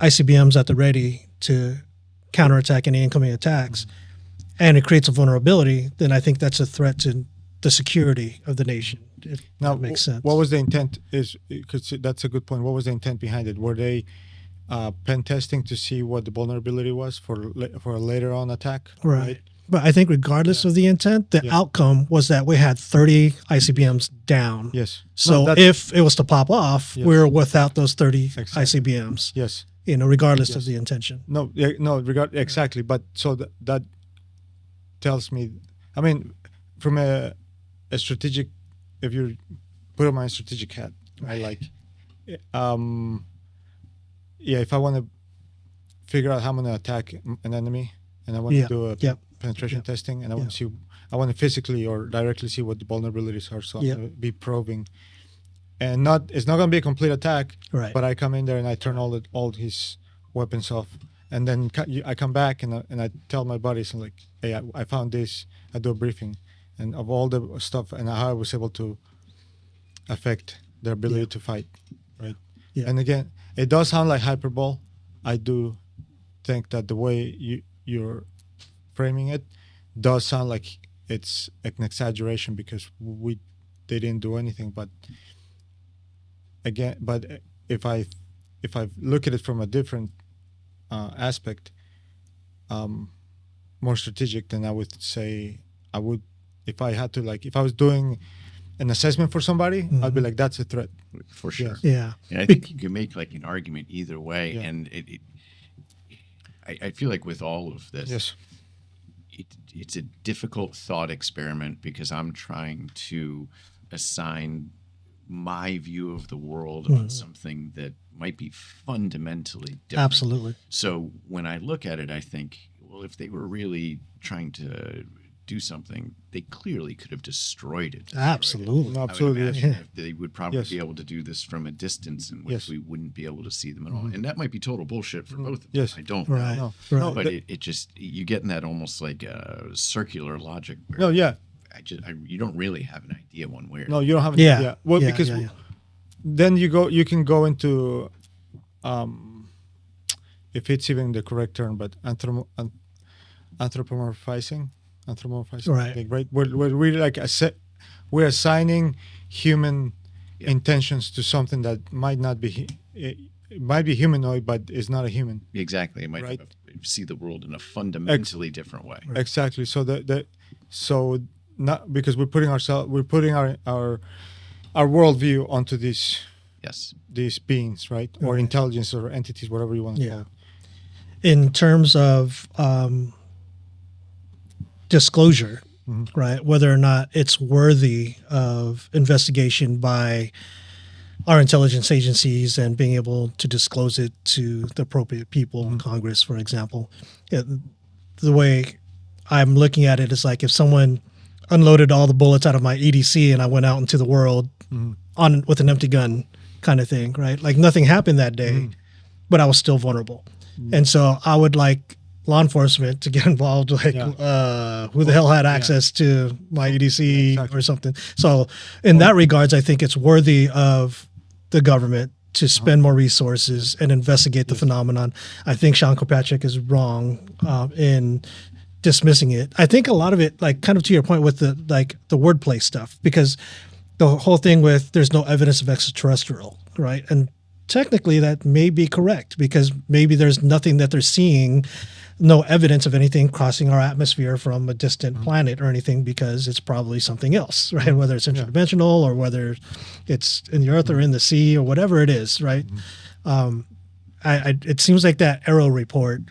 ICBMs at the ready to counterattack any incoming attacks, and it creates a vulnerability, then I think that's a threat to the security of the nation. If now, that makes sense. What was the intent? Because that's a good point. What was the intent behind it? Were they pen testing to see what the vulnerability was for a later on attack? Right. But I think regardless of the intent, the outcome was that we had 30 ICBMs down. Yes. So if it was to pop off, we're without those 30 ICBMs. Yes. Regardless of the intention. Exactly. But so that tells me, I mean, from a strategic, if you put on my strategic hat, I like, if I want to figure out how I'm going to attack an enemy, and I want to do a penetration testing, and I want to see, I want to physically or directly see what the vulnerabilities are, so I'm going to be probing. And it's not going to be a complete attack, but I come in there and I turn all his weapons off, and then I come back and I tell my buddies, I'm like, hey, I found this. I do a briefing, and of all the stuff and how I was able to affect their ability to fight, right? Yeah. And again, it does sound like hyperbole. I do think that the way you're framing it does sound like it's an exaggeration because they didn't do anything, but. Again, but if I look at it from a different aspect, more strategic, then I would say if I had to, like, if I was doing an assessment for somebody, I'd be like, that's a threat for sure. Yeah. And I think you can make like an argument either way, and I feel like with all of this, it's a difficult thought experiment because I'm trying to assign my view of the world on something that might be fundamentally different. Absolutely. So when I look at it, I think, well, if they were really trying to do something, they clearly could have destroyed it. Absolutely. Absolutely. I would imagine they would probably be able to do this from a distance in which we wouldn't be able to see them at all. And that might be total bullshit for both of them. I don't know. No, but it just, you get in that almost like circular logic where you don't really have an idea one way or no, you don't have an idea. Well, because then you can go into, if it's even the correct term, but anthropomorphizing, right? We're really like we're assigning human intentions to something that might not be. It might be humanoid, but is not a human. Exactly, it might see the world in a fundamentally different way. Exactly. So not because we're putting our worldview onto these beings, right? Or intelligence or entities, whatever you want to call it. In terms of disclosure, right? Whether or not it's worthy of investigation by our intelligence agencies and being able to disclose it to the appropriate people, Congress, for example. The way I'm looking at it is like if someone unloaded all the bullets out of my EDC and I went out into the world with an empty gun kind of thing, right? Like nothing happened that day, but I was still vulnerable. And so I would like law enforcement to get involved, like who the hell had access to my EDC or something. So in that regards, I think it's worthy of the government to spend more resources and investigate the phenomenon. I think Sean Kilpatrick is wrong in dismissing it. I think a lot of it, like kind of to your point with the wordplay stuff, because the whole thing with there's no evidence of extraterrestrial, right? And technically that may be correct because maybe there's nothing that they're seeing, no evidence of anything crossing our atmosphere from a distant planet or anything, because it's probably something else, right? Whether it's interdimensional or whether it's in the earth or in the sea or whatever it is, right? It seems like that Arrow report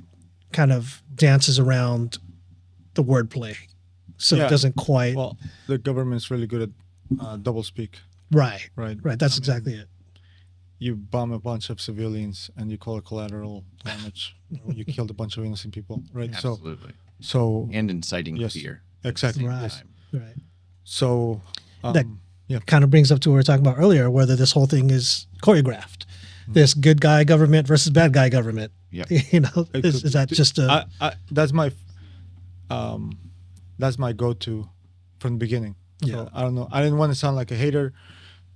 kind of dances around the wordplay, so it doesn't quite. Well, the government's really good at double speak. Right. That's exactly it. You bomb a bunch of civilians and you call it collateral damage. You killed a bunch of innocent people, right? Absolutely. So and inciting fear. Exactly. Right. So that kind of brings up to what we were talking about earlier, whether this whole thing is choreographed. This good guy government versus bad guy government. Yeah. Is that just a? That's my go-to from the beginning. Yeah. So I don't know. I didn't want to sound like a hater,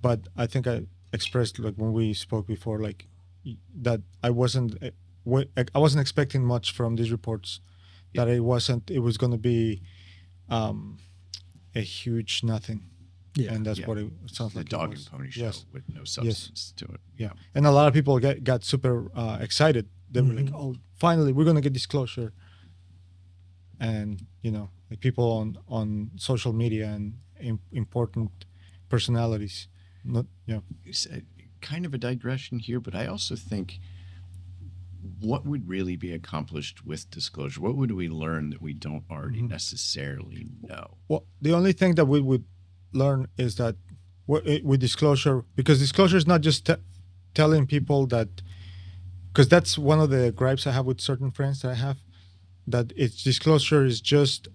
but I think I expressed, like when we spoke before, like that I wasn't expecting much from these reports. That it was going to be a huge nothing. Yeah. And that's what it sounds like. The dog and pony show with no substance to it. Yeah. And a lot of people got super excited. They were like, oh, finally, we're going to get disclosure. And, like people on social media and important personalities. Not It's kind of a digression here, but I also think what would really be accomplished with disclosure? What would we learn that we don't already necessarily know? Well, the only thing that we would learn is that with disclosure, because disclosure is not just telling people that, because that's one of the gripes I have with certain friends that I have, that it's disclosure is just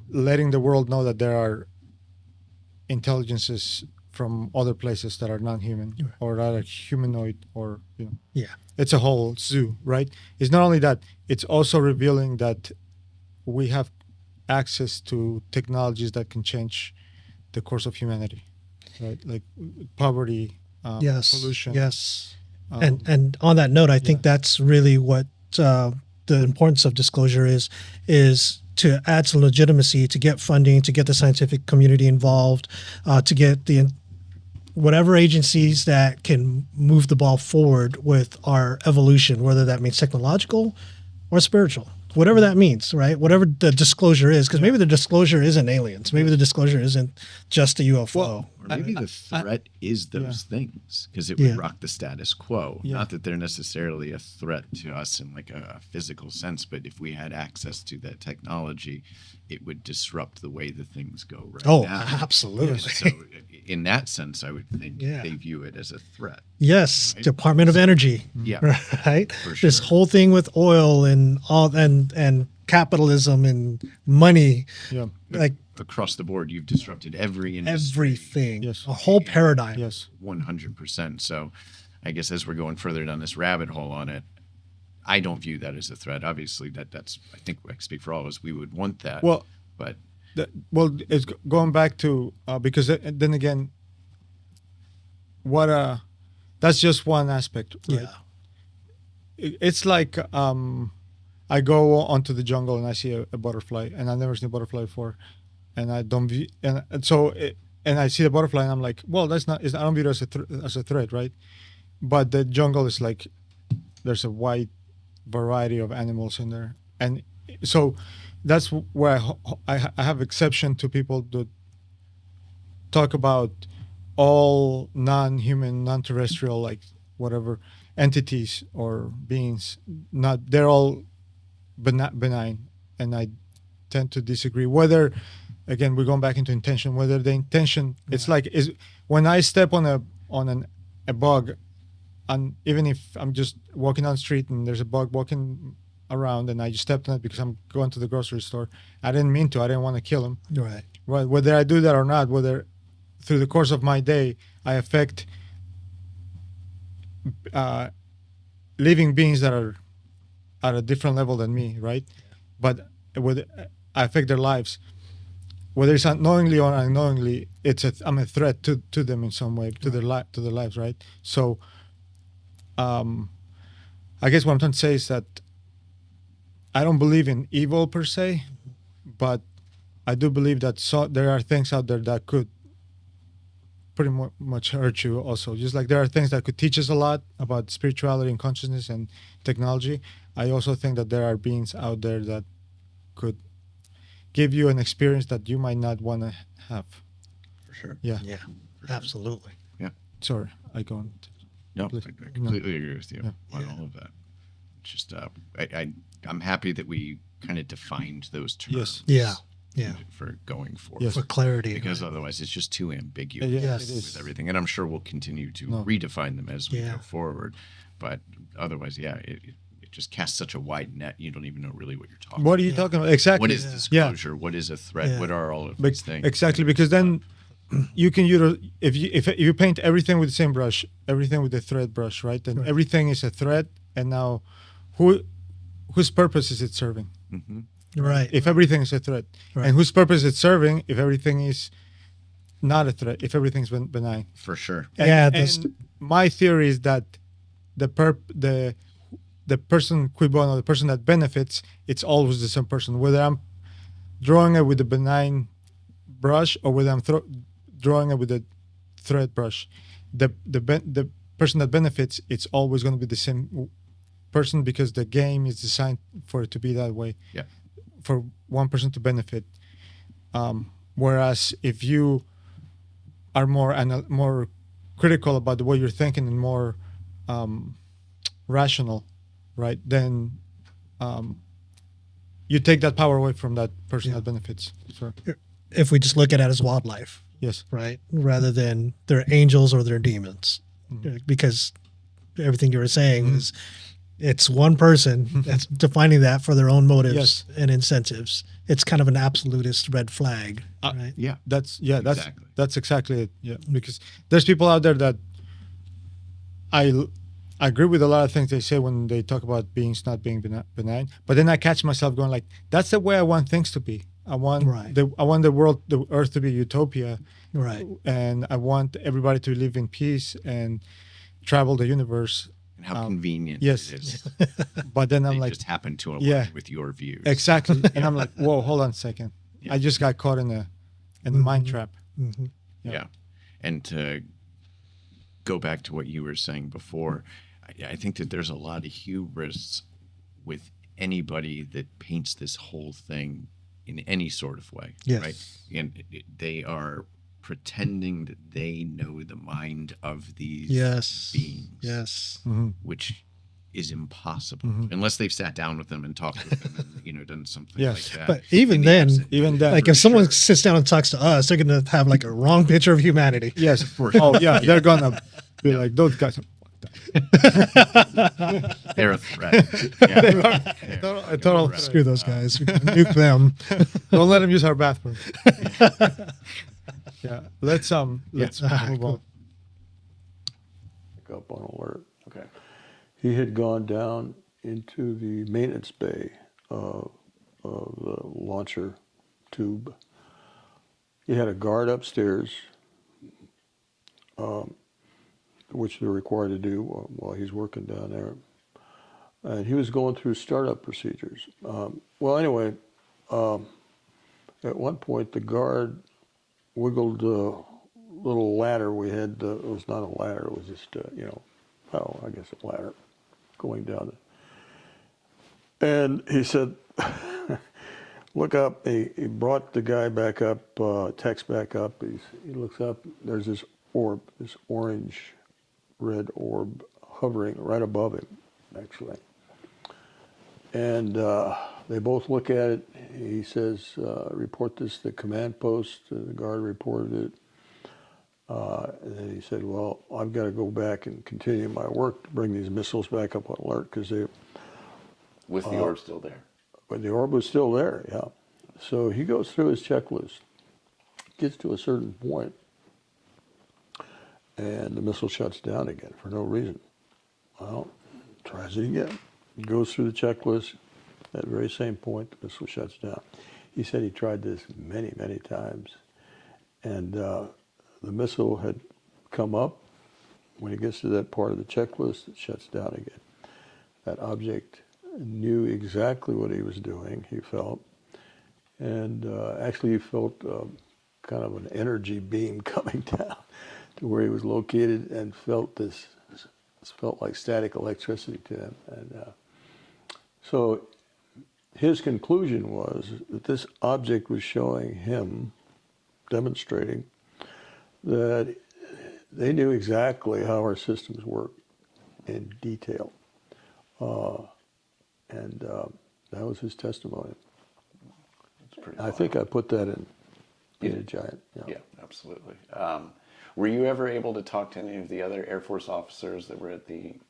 letting the world know that there are intelligences from other places that are non-human or that are humanoid, or Yeah. it's a whole zoo, right? It's not only that, it's also revealing that we have access to technologies that can change the course of humanity, right? Like poverty, Yes. pollution. Yes. And on that note, I think that's really what the importance of disclosure is to add some legitimacy, to get funding, to get the scientific community involved, to get the whatever agencies that can move the ball forward with our evolution, whether that means technological or spiritual, whatever that means, right? Whatever the disclosure is, because maybe the disclosure isn't aliens. Maybe the disclosure isn't just a UFO. Well, Or maybe the threat is those things, because it would rock the status quo. Not that they're necessarily a threat to us in like a physical sense, but if we had access to that technology, it would disrupt the way the things go right now. Absolutely. So in that sense, I would think they view it as a threat. Yes, right? Department of Energy. Yeah. Right? For sure. This whole thing with oil and all and capitalism and money. Yeah. Like across the board, you've disrupted every industry. Everything. Yes. A whole paradigm. Yes. 100%. So I guess as we're going further down this rabbit hole on it, I don't view that as a threat. Obviously, that's I think I speak for all of us. We would want that. Well, but it's going back to because then again, that's just one aspect, right? Yeah. It's like I go onto the jungle and I see a butterfly, and I've never seen a butterfly before, and I don't view, and so and I see the butterfly and I'm like, well, that's not, I don't view it as a threat, right? But the jungle is like, there's a wide variety of animals in there, and so that's where I have exception to people that talk about all non-human, non-terrestrial, like whatever entities or beings. Not, they're all benign, and I tend to disagree. Whether, again, we're going back into intention. Whether the intention, it's like, is when I step on a bug, and even if I'm just walking down the street and there's a bug walking around and I just stepped on it because I'm going to the grocery store, I didn't mean to. I didn't want to kill him. Right. Right. Whether I do that or not, whether through the course of my day I affect living beings that are at a different level than me, right? But whether I affect their lives, whether it's unknowingly or unknowingly, I'm a threat to them in some way, to their lives, right? So, I guess what I'm trying to say is that I don't believe in evil per se, but I do believe that there are things out there that could pretty much hurt you also. Just like there are things that could teach us a lot about spirituality and consciousness and technology, I also think that there are beings out there that could give you an experience that you might not want to have. for sure. Yeah. Yeah. Absolutely. Yeah. Sorry, I go on. No, Please. I completely agree with you on Yeah. all of that. It's just I'm happy that we kind of defined those terms. Yeah. Yeah. For going forward. Yes. For clarity. Because otherwise it's just too ambiguous Yes. Yes. It is. with everything. And I'm sure we'll continue to redefine them as we go forward. But otherwise, it just casts such a wide net, you don't even know really what you're talking What about. are you talking about? Exactly. What is disclosure? What is a threat? Yeah. What are all of these things? Exactly, because then you can if you paint everything with the same brush, everything with the thread brush, right? Then everything is a threat, and now whose purpose is it serving? Mm-hmm. Right. If everything is a threat, and whose purpose it's serving if everything is not a threat, if everything's benign. For sure. Yeah, And my theory is that the person cui bono, the person that benefits, it's always the same person. Whether I'm drawing it with a benign brush or whether I'm drawing it with a thread brush, the person that benefits, it's always going to be the same person because the game is designed for it to be that way. Yeah. for one person to benefit. Whereas if you are more critical about the way you're thinking and more rational, right? Then you take that power away from that person that benefits. Sure. If we just look at it as wildlife, Yes. right, rather than they're angels or they're demons, because everything you were saying is it's one person that's defining that for their own motives and incentives. It's kind of an absolutist red flag, right? Yeah. That's Exactly. that's exactly it. Yeah, because there's people out there that I agree with a lot of things they say when they talk about beings not being benign. But then I catch myself going like, that's the way I want things to be. I want the world, the earth to be utopia, Right. and I want everybody to live in peace and travel the universe. And how convenient yes. it is. But then I'm They like, just happen to align with your views. exactly. And I'm like, whoa, hold on a second. Yeah. I just got caught in a mind trap. Yeah. And to go back to what you were saying before, I think that there's a lot of hubris with anybody that paints this whole thing in any sort of way. Yes. Right? And they are pretending that they know the mind of these beings. Yes. Which is impossible unless they've sat down with them and talked with them and done something like that. But even then, like if someone sits down and talks to us, they're going to have like a wrong picture of humanity. Yes. Oh yeah, they're gonna be like, those guys are they're a threat. a total Screw those guys. Nuke them. Don't let them use our bathroom. Yeah. Let's move on. Pick up on alert. Okay. He had gone down into the maintenance bay of the launcher tube. He had a guard upstairs, which they're required to do while he's working down there. And he was going through startup procedures. Well, anyway, at one point the guard wiggled the little ladder we had. It was not a ladder, it was just, I guess a ladder going down. And he said, look up. He brought the guy back up, text back up. He looks up, there's this orb, this orange red orb hovering right above him, actually. And they both look at it. He says, report this to the command post. The guard reported it. And then he said, well, I've got to go back and continue my work to bring these missiles back up on alert because they... With the orb still there. But the orb was still there, yeah. So he goes through his checklist, gets to a certain point, and the missile shuts down again for no reason. Well, tries it again. He goes through the checklist. At the very same point, the missile shuts down. He said he tried this many, many times. And the missile had come up. When he gets to that part of the checklist, it shuts down again. That object knew exactly what he was doing, he felt. And actually he felt kind of an energy beam coming down to where he was located and felt felt like static electricity to him. And so his conclusion was that this object was showing him, demonstrating that they knew exactly how our systems work in detail. And that was his testimony. That's pretty I think I put that in a giant. Yeah, absolutely. Were you ever able to talk to any of the other Air Force officers that were at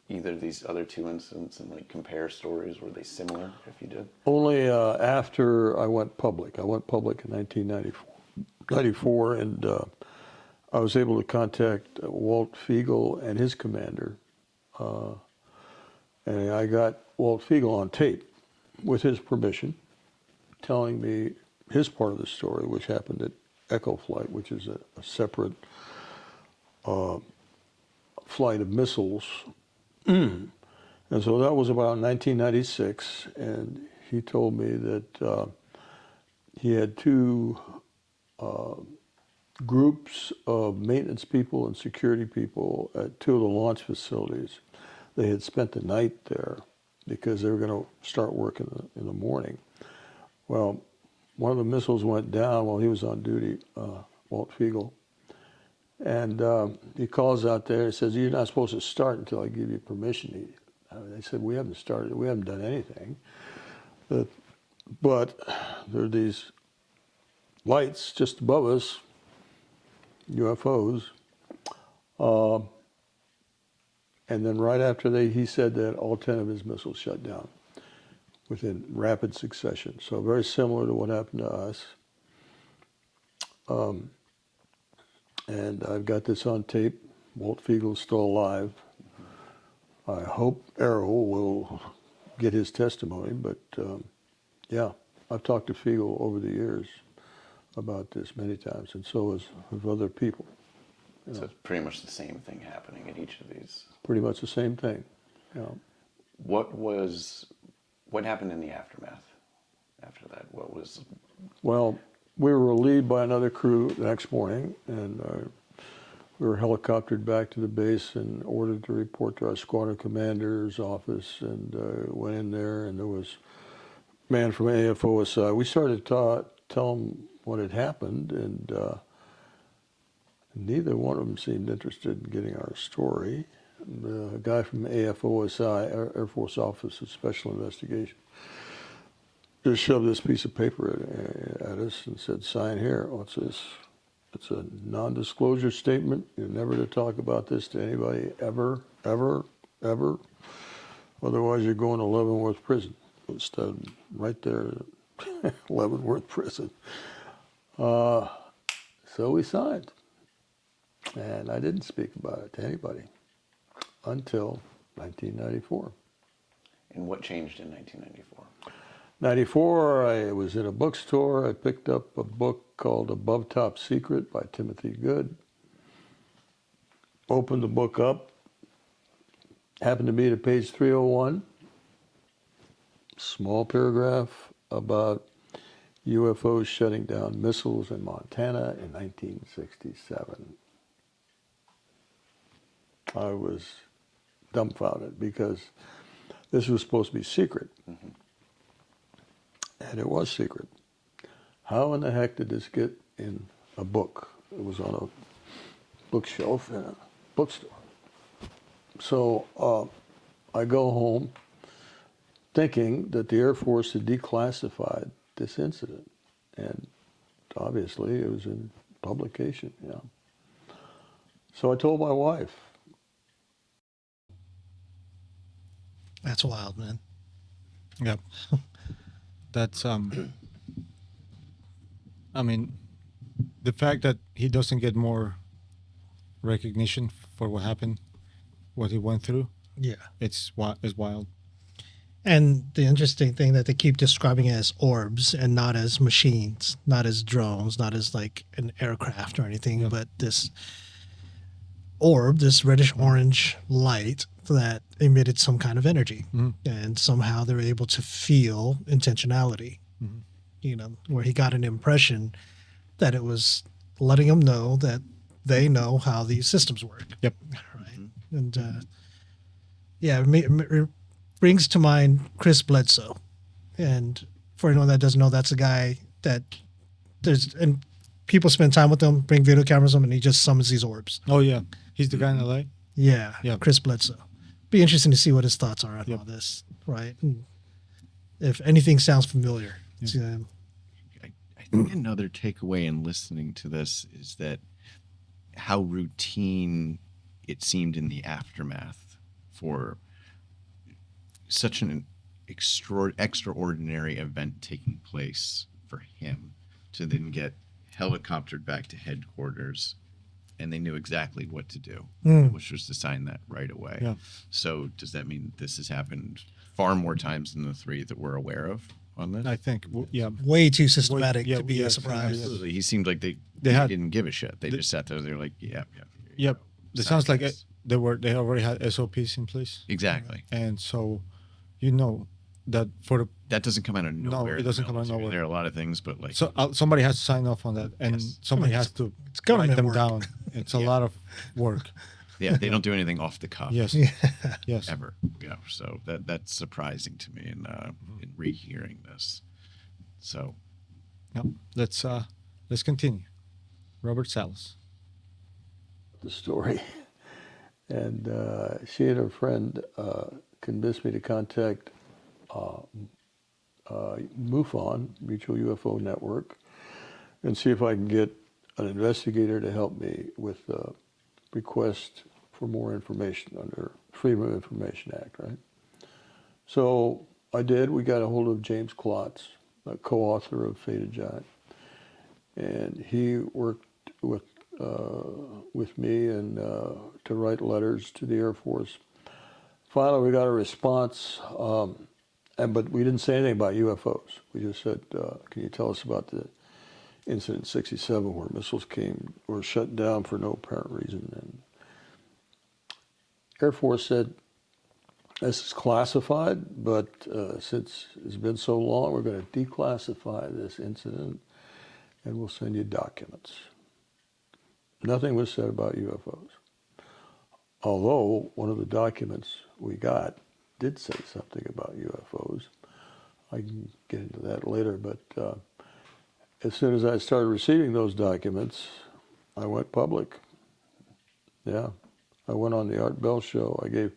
either of these other two incidents and like compare stories? Were they similar, if you did? Only after I went public. I went public in 1994, and I was able to contact Walt Fiegel and his commander. And I got Walt Fiegel on tape with his permission, telling me his part of the story, which happened at Echo Flight, which is a separate flight of missiles. And so that was about 1996, and he told me that he had two groups of maintenance people and security people at two of the launch facilities. They had spent the night there because they were going to start work in the morning. Well, one of the missiles went down while he was on duty, Walt Fiegel. And he calls out there and says, "You're not supposed to start until I give you permission." They said, "We haven't started. We haven't done anything." But there are these lights just above us, UFOs. And then right after he said that, all 10 of his missiles shut down within rapid succession. So very similar to what happened to us. And I've got this on tape. Walt Fiegel's still alive. I hope Arrow will get his testimony, but yeah, I've talked to Fiegel over the years about this many times, and so have other people. So it's pretty much the same thing happening at each of these. Pretty much the same thing. Yeah. What happened in the aftermath after that? Well, we were relieved by another crew the next morning, and we were helicoptered back to the base and ordered to report to our squadron commander's office, and went in there, and there was a man from AFOSI. We started to tell him what had happened, and neither one of them seemed interested in getting our story. The guy from AFOSI, Air Force Office of Special Investigation, just shoved this piece of paper at us and said, "Sign here." What's this? It's a non-disclosure statement. You're never to talk about this to anybody ever, ever, ever. Otherwise, you're going to Leavenworth Prison. It's right there, Leavenworth Prison. So we signed. And I didn't speak about it to anybody until 1994. And what changed in 1994? 94, I was in a bookstore. I picked up a book called Above Top Secret by Timothy Good. Opened the book up. Happened to be at page 301. Small paragraph about UFOs shutting down missiles in Montana in 1967. I was dumbfounded because this was supposed to be secret. Mm-hmm. And it was secret. How in the heck did this get in a book? It was on a bookshelf in a bookstore. So I go home thinking that the Air Force had declassified this incident. And obviously it was in publication, yeah. So I told my wife. That's wild, man. Yep. That's I mean, the fact that he doesn't get more recognition for what happened, what he went through, Yeah. is wild. And the interesting thing that they keep describing it as orbs and not as machines, not as drones, not as like an aircraft or anything, Yeah. but this orb, this reddish orange light that emitted some kind of energy. Mm-hmm. And somehow they were able to feel intentionality, Mm-hmm. you know, where he got an impression that it was letting him know that they know how these systems work. Yep. Right. And yeah, it brings to mind Chris Bledsoe. And for anyone that doesn't know, that's a guy that and people spend time with him, bring video cameras to him, and he just summons these orbs. Oh yeah, he's the guy in LA. Yeah, Yeah. Chris Bledsoe. Be interesting to see what his thoughts are on Yep. all this, right? And if anything sounds familiar to him. I think another takeaway in listening to this is that how routine it seemed in the aftermath for such an extraordinary event taking place for him to then get helicoptered back to headquarters, and they knew exactly what to do, which was to sign that right away. Yeah. So does that mean this has happened far more times than the three that we're aware of on this? I think, yeah. Way too systematic yeah, to be yeah, a surprise. Absolutely. He seemed like they had- didn't give a shit. They just sat there. They were like, yeah. Yep. It sounds like they already had SOPs in place, Exactly. and so you know that for the That doesn't come out of nowhere. it doesn't come out of nowhere. There are a lot of things, but like, so somebody has to sign off on that, and Yes. somebody I mean, has to it's government write them work. down. It's a lot of work. yeah, they don't do anything off the cuff. Yes. Yes. Ever. Yeah. So that's surprising to me in rehearing this. So No, let's continue. Robert Salas. The story. And she and her friend convinced me to contact MUFON, Mutual UFO Network, and see if I can get an investigator to help me with a request for more information under Freedom of Information Act, right? So I did. We got a hold of James Klotz, a co-author of Faded Giant, and he worked with me and to write letters to the Air Force. Finally, we got a response, but we didn't say anything about UFOs. We just said, "Can you tell us about the incident 67 where missiles were shut down for no apparent reason?" And Air Force said, "This is classified, but since it's been so long, we're going to declassify this incident, and we'll send you documents." Nothing was said about UFOs. Although one of the documents we got did say something about UFOs. I can get into that later, but as soon as I started receiving those documents, I went public. Yeah. I went on the Art Bell show. I gave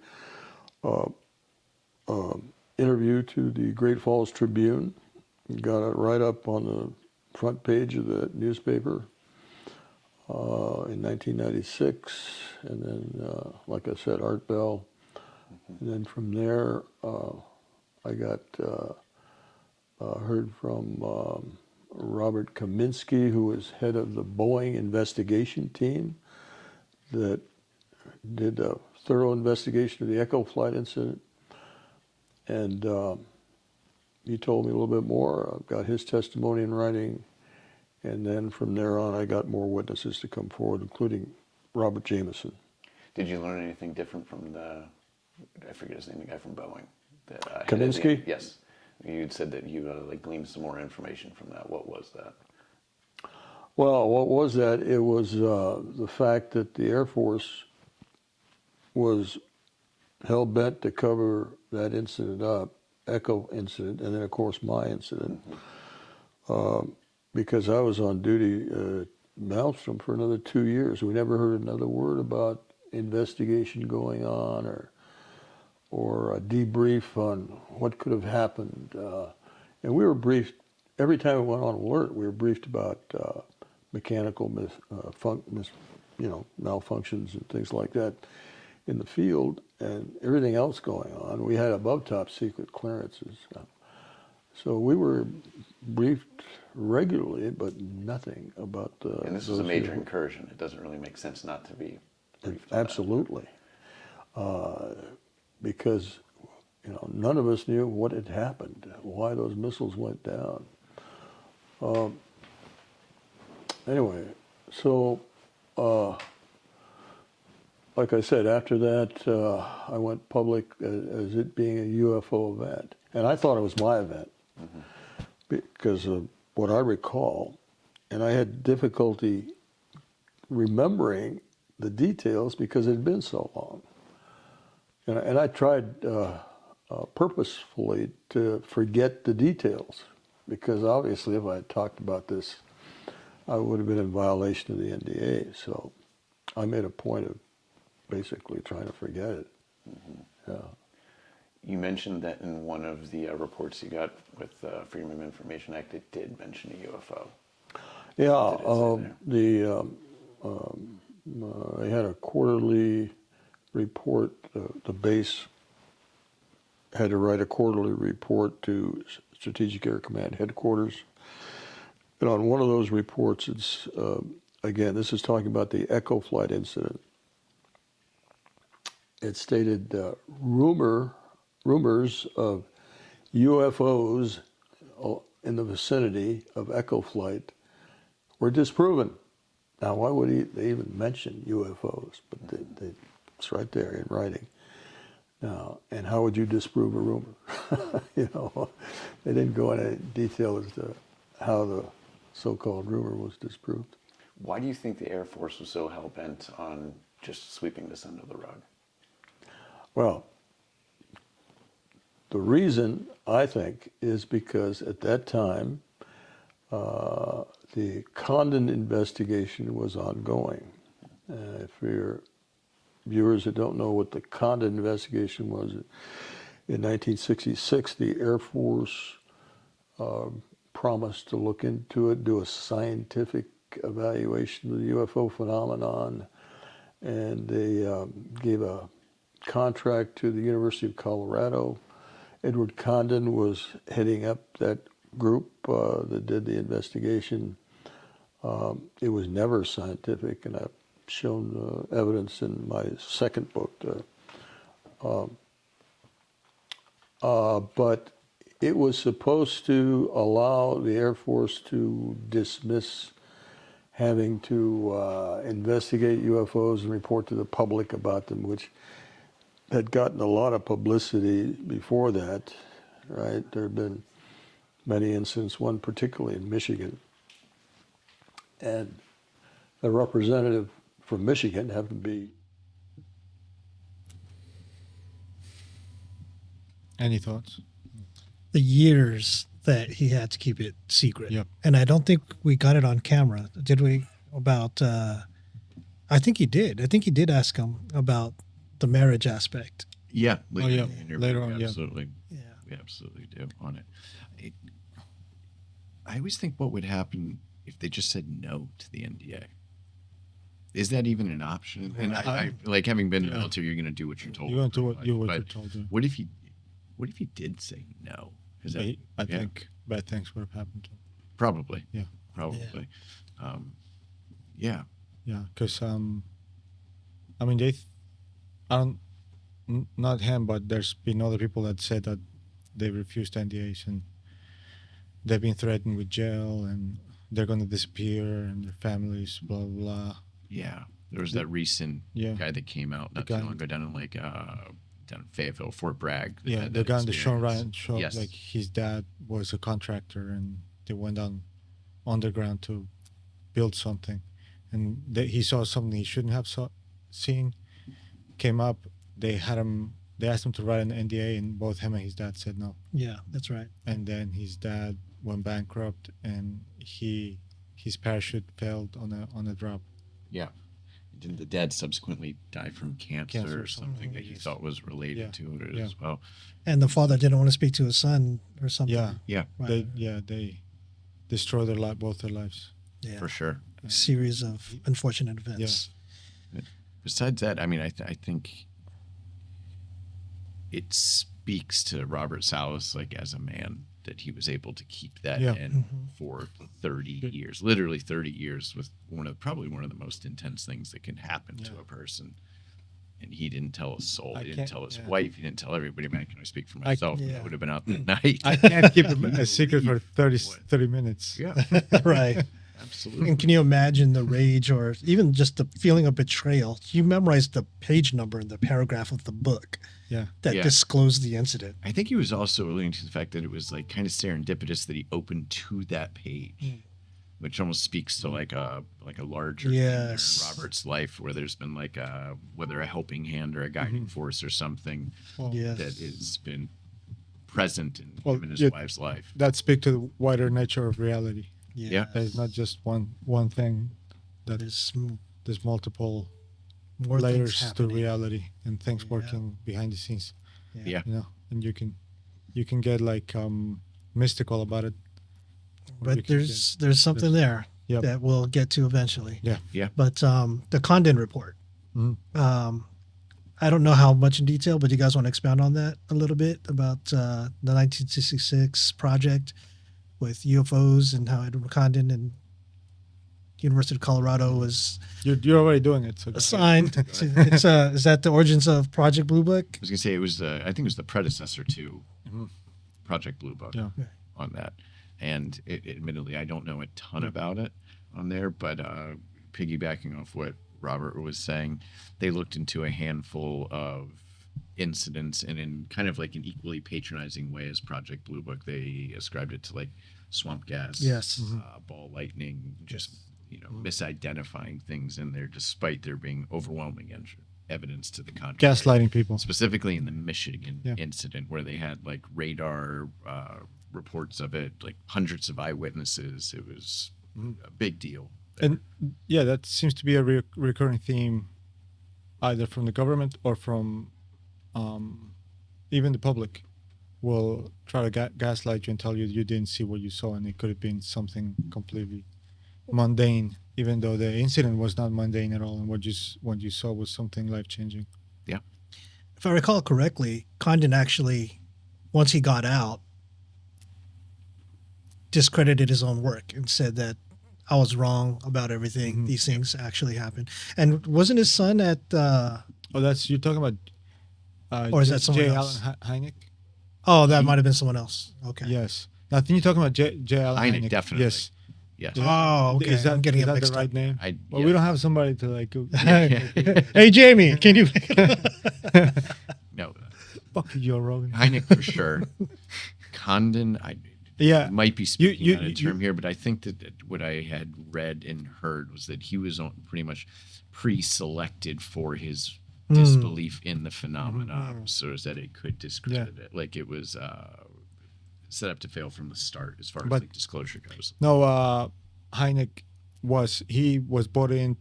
interview to the Great Falls Tribune, got it right up on the front page of the newspaper in 1996, and then, like I said, Art Bell. And then from there, I got heard from Robert Kaminsky, who was head of the Boeing investigation team that did a thorough investigation of the Echo flight incident. And he told me a little bit more. I've got his testimony in writing. And then from there on, I got more witnesses to come forward, including Robert Jameson. Did you learn anything different from I forget his name, the guy from Boeing? Kaminsky? Yes. You'd said that you gleaned some more information from that. What was that? Well, what was that? It was the fact that the Air Force was hell-bent to cover that incident up, Echo incident, and then, of course, my incident. Because I was on duty at Malmstrom for another 2 years. We never heard another word about investigation going on or a debrief on what could have happened. And we were briefed, every time we went on alert, we were briefed about mechanical malfunctions and things like that in the field, and everything else going on. We had above top secret clearances. So we were briefed regularly, but nothing about and this is a major incursion. It doesn't really make sense not to be briefed. Absolutely. Because none of us knew what had happened, why those missiles went down. Anyway, so like I said, after that, I went public as it being a UFO event. And I thought it was my event because of what I recall. And I had difficulty remembering the details because it had been so long. And I tried purposefully to forget the details because obviously if I had talked about this, I would have been in violation of the NDA. So I made a point of basically trying to forget it. Yeah. You mentioned that in one of the reports you got with the Freedom of Information Act, it did mention a UFO. Yeah, they had a quarterly report. The base had to write a quarterly report to Strategic Air Command headquarters. And on one of those reports, it's, again, this is talking about the Echo flight incident. It stated rumors of UFOs in the vicinity of Echo flight were disproven. Now, why would they even mention UFOs? But it's right there in writing. Now, and how would you disprove a rumor? They didn't go into detail as to how the so-called rumor was disproved. Why do you think the Air Force was so hell-bent on just sweeping this under the rug? Well, the reason, I think, is because at that time, The Condon investigation was ongoing. For your viewers that don't know what the Condon investigation was, in 1966, the Air Force promised to look into it, do a scientific evaluation of the UFO phenomenon, and they gave a contract to the University of Colorado. Edward Condon was heading up that group that did the investigation. It was never scientific, and I've shown evidence in my second book. But it was supposed to allow the Air Force to dismiss having to investigate UFOs and report to the public about them, which had gotten a lot of publicity before that, right? There had been many incidents, one particularly in Michigan. And a representative from Michigan happened to be. Any thoughts? The years that he had to keep it secret. Yep. And I don't think we got it on camera, did we? About, I think he did. I think he did ask him about the marriage aspect. Yeah. yeah. In the interview, Later on, we yeah. absolutely, Yeah. we absolutely do on it. I always think what would happen if they just said no to the NDA. Is that even an option? And I like having been in the military, you're going to do what you're told. You're going to do what you're But told. Yeah. What if he did say no? Is that, I think bad things would have happened to him. probably. Yeah. Probably. Yeah. Yeah, because I mean, I don't, not him, but there's been other people that said that they refused NDAs and they've been threatened with jail and they're going to disappear and their families, blah, blah, blah. Yeah. There was that recent guy that came out not too long ago down in down in Fayetteville, Fort Bragg. Yeah, the guy on the Sean Ryan show, Yes. like his dad was a contractor and they went down underground to build something. And he saw something he shouldn't have seen, came up, they asked him to write an NDA and both him and his dad said no. Yeah, that's right. And then his dad went bankrupt and his parachute failed on a drop. Yeah. Didn't the dad subsequently die from cancer or something something, that he yes. thought was related to it Yeah. as well? And the father didn't want to speak to his son or something. Yeah. Yeah, Right. They destroyed both their lives. Yeah. for sure. Series of unfortunate events. Besides that, I mean, I think it speaks to Robert Salas, like as a man, that he was able to keep that in for 30 years, literally 30 years, with probably one of the most intense things that can happen to a person. And he didn't tell a soul. He didn't tell his wife. He didn't tell everybody. Man, can I speak for myself? I would have been out that night. I can't keep a secret for 30 minutes. Yeah, Right. absolutely. And can you imagine the rage or even just the feeling of betrayal? You memorized the page number in the paragraph of the book Yeah. that disclosed the incident. I think he was also alluding to the fact that it was like kind of serendipitous that he opened to that page, which almost speaks to like a larger thing there in Robert's life, where there's been like whether a helping hand or a guiding force or something that has been present in him and his wife's life. That speaks to the wider nature of reality. Yeah. That it's not just one thing. That there's multiple more layers things to happening. reality and things working behind the scenes. Yeah. You know, and you can get like mystical about it. Or you But can there's something there Yep. that we'll get to eventually. Yeah. Yeah. But the Condon report. Mhm. I don't know how much in detail, but you guys want to expound on that a little bit about the 1966 project with UFOs and how Edward Condon and University of Colorado was You're already doing it. So assigned. Is that the origins of Project Blue Book? I was gonna say it was I think it was the predecessor to Project Blue Book Yeah. on that, and admittedly I don't know a ton about it on there, but piggybacking off what Robert was saying, they looked into a handful of incidents, and in kind of like an equally patronizing way as Project Blue Book, they ascribed it to like swamp gas, Yes. ball lightning, just misidentifying things in there, despite there being overwhelming evidence to the contrary. Gaslighting people. Specifically in the Michigan Yeah. incident, where they had like radar reports of it, like hundreds of eyewitnesses. It was a big deal. And yeah, that seems to be a recurring theme, either from the government or from even the public will try to gaslight you and tell you you didn't see what you saw, and it could have been something completely mundane, even though the incident was not mundane at all, and what you saw was something life-changing. Yeah. If I recall correctly, Condon actually, once he got out, discredited his own work and said that I was wrong about everything. Mm-hmm. These things actually happened. And wasn't his son at... Oh, that's, you're talking about or is that someone J. else? Allen Hynek? Oh, that might have been someone else. Okay. Yes. Now, I think you're talking about J. Allen Hynek, Hynek. definitely. Yes. Yes. Oh, okay. Is that, I'm getting is it that mixed the right up. name? Well, Yeah. we don't have somebody to like go, Hey, Jamie, can you... No. fuck you, Rogan. Hynek for sure. Condon, I Yeah. might be speaking you- out of term here, but I think that what I had read and heard was that he was pretty much pre-selected for his disbelief in the phenomenon, so as that it could discredit it. Like it was set up to fail from the start as far as But- like disclosure goes. No, Hynek was brought in,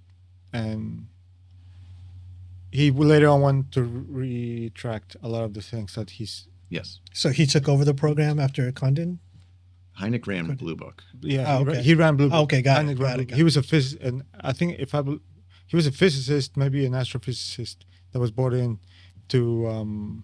and he later on wanted to retract a lot of the things that he's. Yes. So he took over the program after Condon? Hynek ran Blue Book. Yeah, Oh, okay. he ran Blue Book. Okay, got it, Hynek got ran it, Blue got Book. He was a physicist, and I think he was a physicist, maybe an astrophysicist that was brought in to.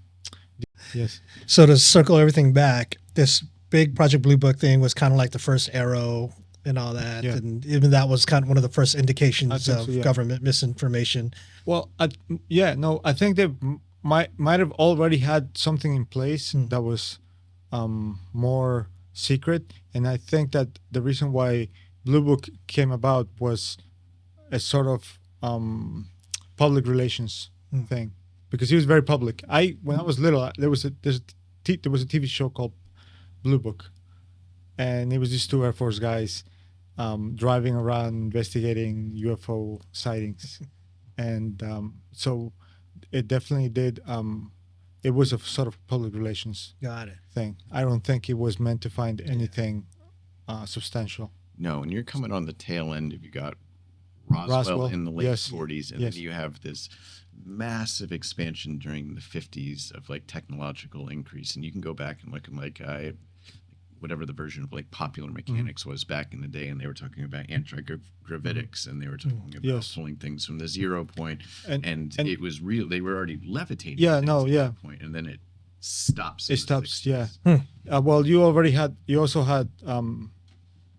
Yes. So to circle everything back, this big Project Blue Book thing was kind of like the first Arrow and all that. Yeah. And even that was kind of one of the first I indications think of so, yeah. government misinformation. Well, I think they might have already had something in place that was more secret, and I think that the reason why Blue Book came about was a sort of public relations thing, because he was very public. When I was little, there was a TV show called Blue Book, and it was these two Air Force guys driving around investigating UFO sightings. And so it definitely did. It was a sort of public relations Got it. thing. I don't think it was meant to find anything substantial. No, and you're coming on the tail end. If you got Roswell in the late yes, 40s, and yes. then you have this massive expansion during the 50s of like technological increase, and you can go back and look at like whatever the version of like popular mechanics was back in the day, and they were talking about anti-gravitics, and they were talking about Yes. pulling things from the 0 point, And- it was real. They were already levitating. Yeah, things no, at yeah. that point, and then it stops. in It the stops. 60s. Yeah. Well, you also had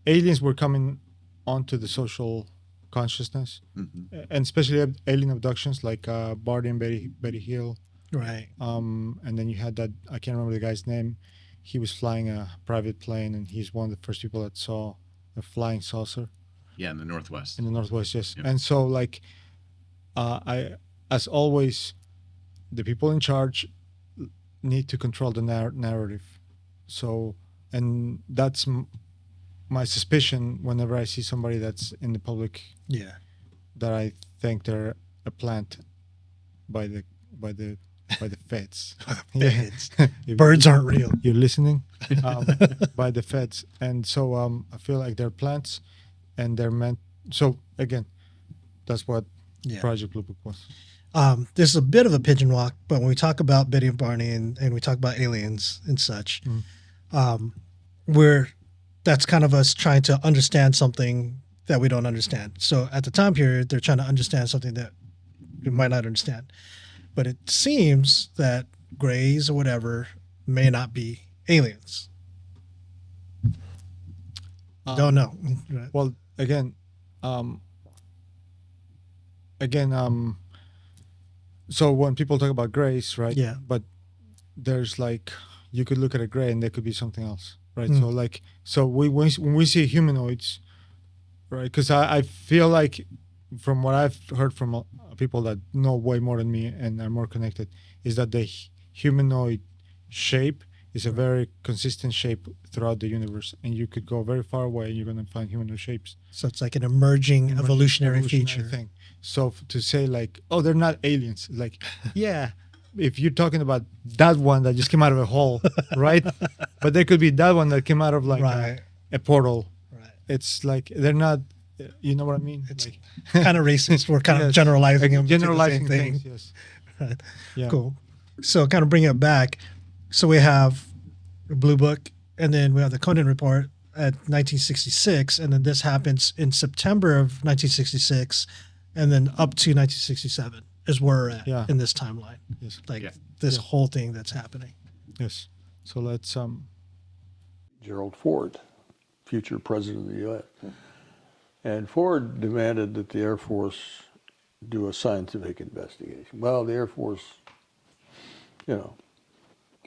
aliens were coming onto the social consciousness, and especially alien abductions like Barty and Betty Hill. Right. And then you had that, I can't remember the guy's name. He was flying a private plane, and he's one of the first people that saw a flying saucer Yeah, in the Northwest. in the Northwest. Yes. Yep. And so, like, as always, the people in charge need to control the narrative. So, and that's my suspicion whenever I see somebody that's in the public, Yeah. that I think they're a plant by the feds. Feds. If- Birds aren't real. You're listening? By the feds. And so I feel like they're plants, and they're meant. So again, that's what Yeah. Project Blue Book was. This is a bit of a pigeon walk, but when we talk about Betty and Barney and we talk about aliens and such, that's kind of us trying to understand something that we don't understand. So at the time period, they're trying to understand something that we might not understand. But it seems that grays or whatever may not be aliens. Don't know. Right. Well, again, so when people talk about grays, right? Yeah. But there's like, you could look at a gray and there could be something else, right? So like, when we see humanoids, right? Because I feel like, from what I've heard from people that know way more than me and are more connected, is that the humanoid shape is a very consistent shape throughout the universe, and you could go very far away and you're going to find humanoid shapes. So it's like an emerging evolutionary feature. thing. So to say like, oh, they're not aliens, like, yeah, if you're talking about that one that just came out of a hole, right? But there could be that one that came out of like Right. a portal. Right. It's like they're not. You know what I mean? It's Like, kind of racist. We're kind of yes, generalizing them. generalizing to the same thing. things. Yes. Right. Yeah. Cool. So kind of bring it back. So we have the Blue Book, and then we have the Conan Report at 1966, and then this happens in September of 1966, and then up to 1967 is where we're at Yeah. in this timeline. Yes. Like Yeah. this Yeah. whole thing that's happening. Yes. So let's Gerald Ford, future president of the U.S. And Ford demanded that the Air Force do a scientific investigation. Well, the Air Force,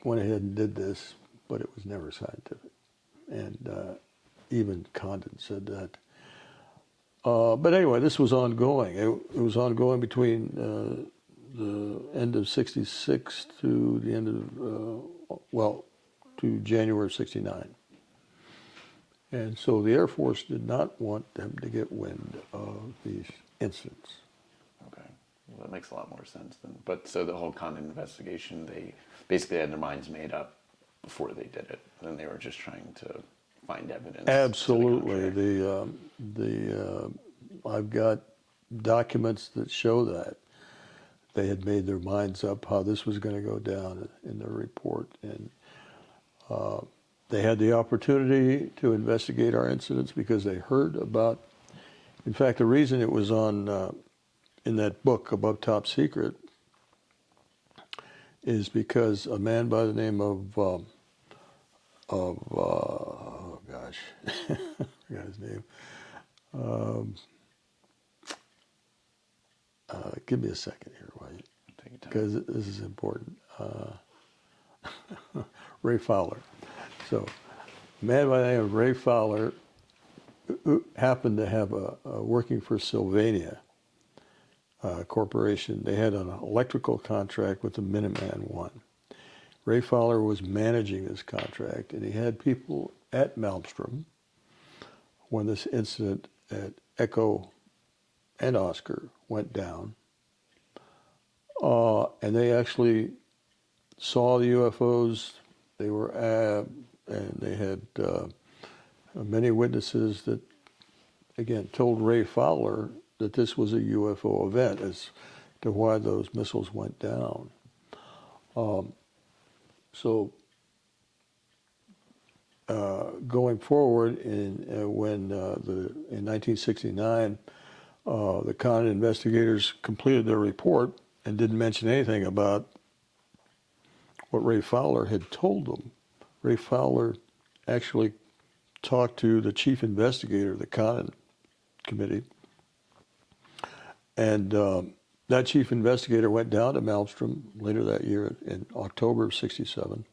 went ahead and did this, but it was never scientific. And even Condon said that. But anyway, this was ongoing. It was ongoing between the end of 66 to the end of, to January of 69. And so the Air Force did not want them to get wind of these incidents. Okay. Well, that makes a lot more sense then. But so the whole Condon investigation, they basically had their minds made up before they did it. And they were just trying to find evidence. Absolutely. I've got documents that show that they had made their minds up how this was going to go down in their report, and they had the opportunity to investigate our incidents because they heard about. In fact, the reason it was on in that book Above Top Secret is because a man by the name of oh gosh, I forgot his name. Give me a second here, because this is important. Ray Fowler. So, a man by the name of Ray Fowler, who happened to have working for Sylvania Corporation. They had an electrical contract with the Minuteman 1. Ray Fowler was managing this contract, and he had people at Malmstrom when this incident at Echo and Oscar went down. And they actually saw the UFOs. They were, and they had many witnesses that, again, told Ray Fowler that this was a UFO event as to why those missiles went down. So going forward, in 1969, the Condon investigators completed their report and didn't mention anything about what Ray Fowler had told them. Ray Fowler actually talked to the chief investigator of the Condon committee, and that chief investigator went down to Malmstrom later that year in October of 67,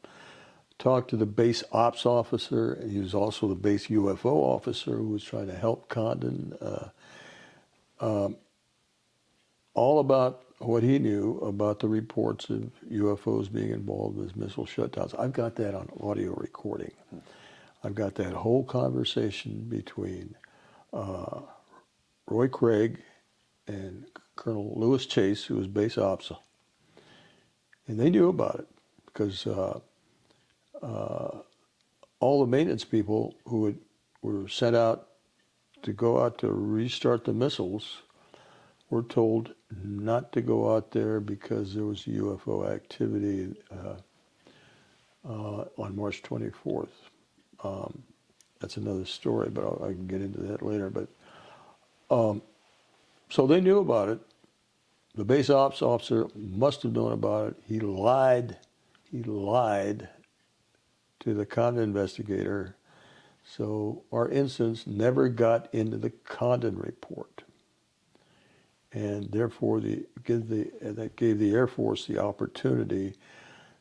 talked to the base ops officer, and he was also the base UFO officer who was trying to help Condon, all about what he knew about the reports of UFOs being involved in these missile shutdowns. I've got that on audio recording. I've got that whole conversation between Roy Craig and Colonel Lewis Chase, who was base ops, and they knew about it because all the maintenance people who were sent out to go out to restart the missiles were told not to go out there because there was UFO activity on March 24th. That's another story, but I can get into that later. But so they knew about it. The base ops officer must have known about it. He lied. He lied to the Condon investigator. So our incidents never got into the Condon report. And therefore, that gave the Air Force the opportunity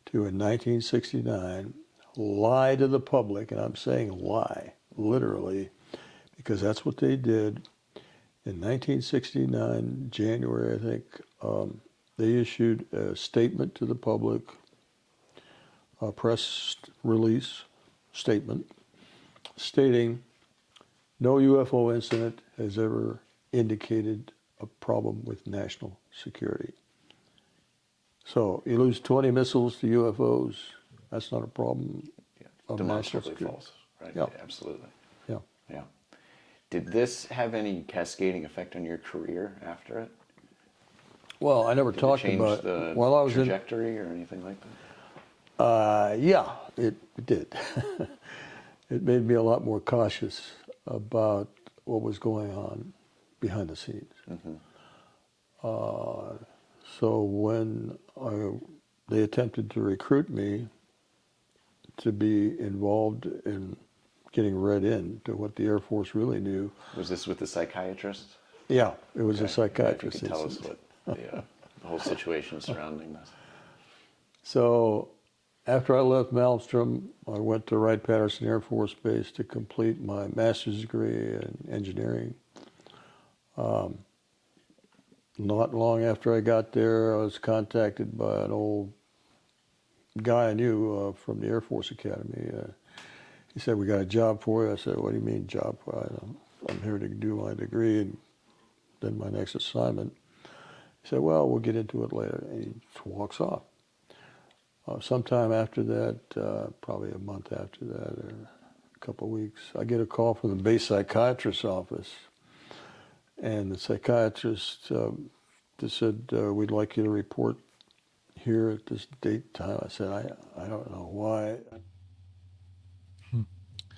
to, in 1969, lie to the public. And I'm saying lie, literally, because that's what they did. In 1969, January, I think, they issued a statement to the public, a press release statement, stating no UFO incident has ever indicated a problem with national security. So you lose 20 missiles to UFOs, that's not a problem. Yeah. Of national Demonstrably security. false. Right. Yeah. Absolutely. Yeah. Yeah. Did this have any cascading effect on your career after it? Well, I never Did talked it change about the while I was in. trajectory or anything like that? Yeah, it did. It made me a lot more cautious about what was going on behind the scenes. So when they attempted to recruit me to be involved in getting read in to what the Air Force really knew. Was this with the psychiatrist? Yeah, it was a Okay. psychiatrist. If you could tell us incident. what the whole situation surrounding this. So after I left Malmstrom, I went to Wright-Patterson Air Force Base to complete my master's degree in engineering. Not long after I got there, I was contacted by an old guy I knew from the Air Force Academy. He said, "We got a job for you." I said, "What do you mean job for you?" I'm here to do my degree and then my next assignment. He said, "Well, we'll get into it later." And he just walks off. Sometime after that, probably a month after that, or a couple of weeks, I get a call from the base psychiatrist's office. And the psychiatrist just said, "We'd like you to report here at this date time." I said, I don't know why.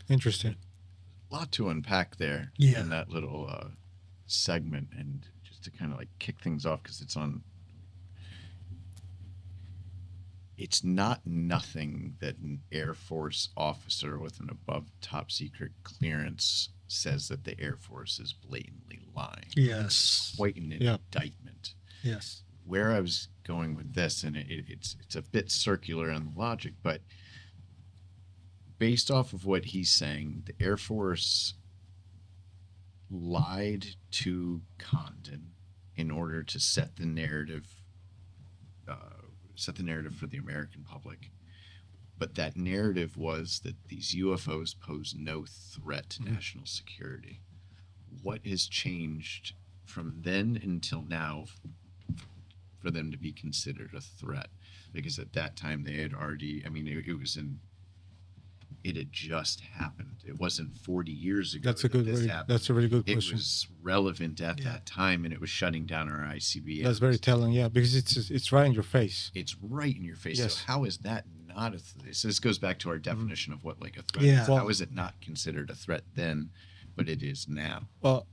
Interesting. A lot to unpack there Yeah. in that little segment, and just to kind of like kick things off, because it's not nothing that an Air Force officer with an above top secret clearance says that the Air Force is blatantly lying. Yes. Quite an Yeah. indictment. Yes. Where I was going with this, and it's a bit circular in the logic, but based off of what he's saying, the Air Force lied to Condon in order to set the narrative for the American public. But that narrative was that these UFOs pose no threat to national security. What has changed from then until now for them to be considered a threat? Because at that time they had already, it had just happened. It wasn't 40 years ago. That's a good. That's a really good It question. was relevant at that time, and it was shutting down our ICBMs. That's very telling. Yeah, because it's right in your face. It's right in your face. Yes. So how is that not a threat? So this goes back to our definition of what like a threat Yeah. is. How is it not considered a threat then, but it is now? Well,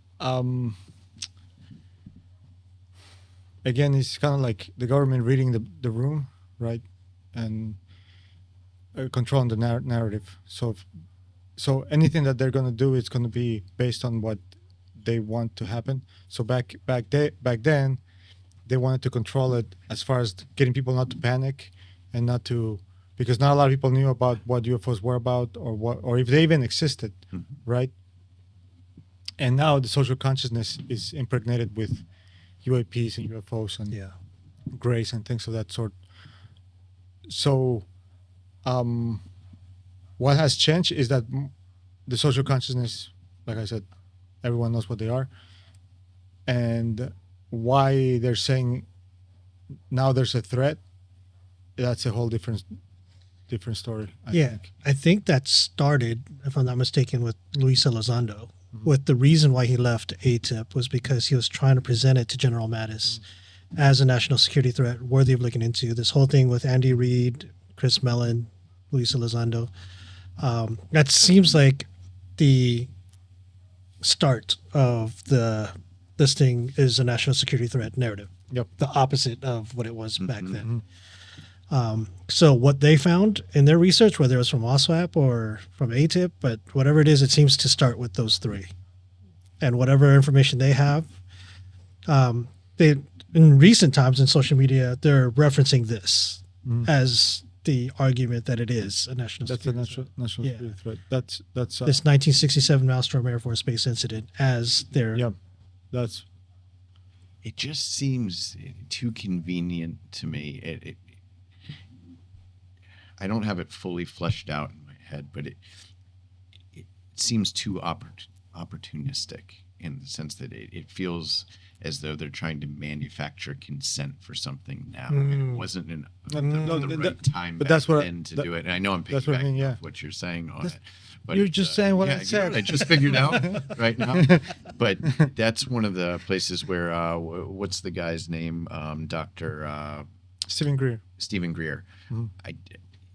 again, it's kind of like the government reading the room, right, and controlling the narrative. So anything that they're going to do is going to be based on what they want to happen. So back then, they wanted to control it as far as getting people not to panic and not to, because not a lot of people knew about what UFOs were about or if they even existed, right? And now the social consciousness is impregnated with UAPs and UFOs and grays and things of that sort. So what has changed is that the social consciousness, like I said, everyone knows what they are, and why they're saying now there's a threat. That's a whole different story. I think that started, if I'm not mistaken, with Luis Elizondo. With the reason why he left ATIP was because he was trying to present it to General Mattis as a national security threat worthy of looking into. This whole thing with Andy Reid, Chris Mellon, Luis Elizondo. That seems like the start of this thing is a national security threat narrative. Yep. The opposite of what it was back then. So what they found in their research, whether it was from OSWAP or from ATIP, but whatever it is, it seems to start with those three. And whatever information they have, they in recent times in social media, they're referencing this as the argument that it is a national security threat. National security threat. That's This 1967 Maelstrom Air Force Base incident as their... that's... It just seems too convenient to me. I don't have it fully fleshed out in my head, but it seems too opportunistic in the sense that it feels as though they're trying to manufacture consent for something now. And it wasn't the right time but back that's what then to do it. And I know I'm that's what I mean, piggybacking yeah. off what you're saying on it. But You're just saying what I said. I just figured out right now. But that's one of the places where, what's the guy's name? Dr. Stephen Greer. Stephen Greer. Mhm.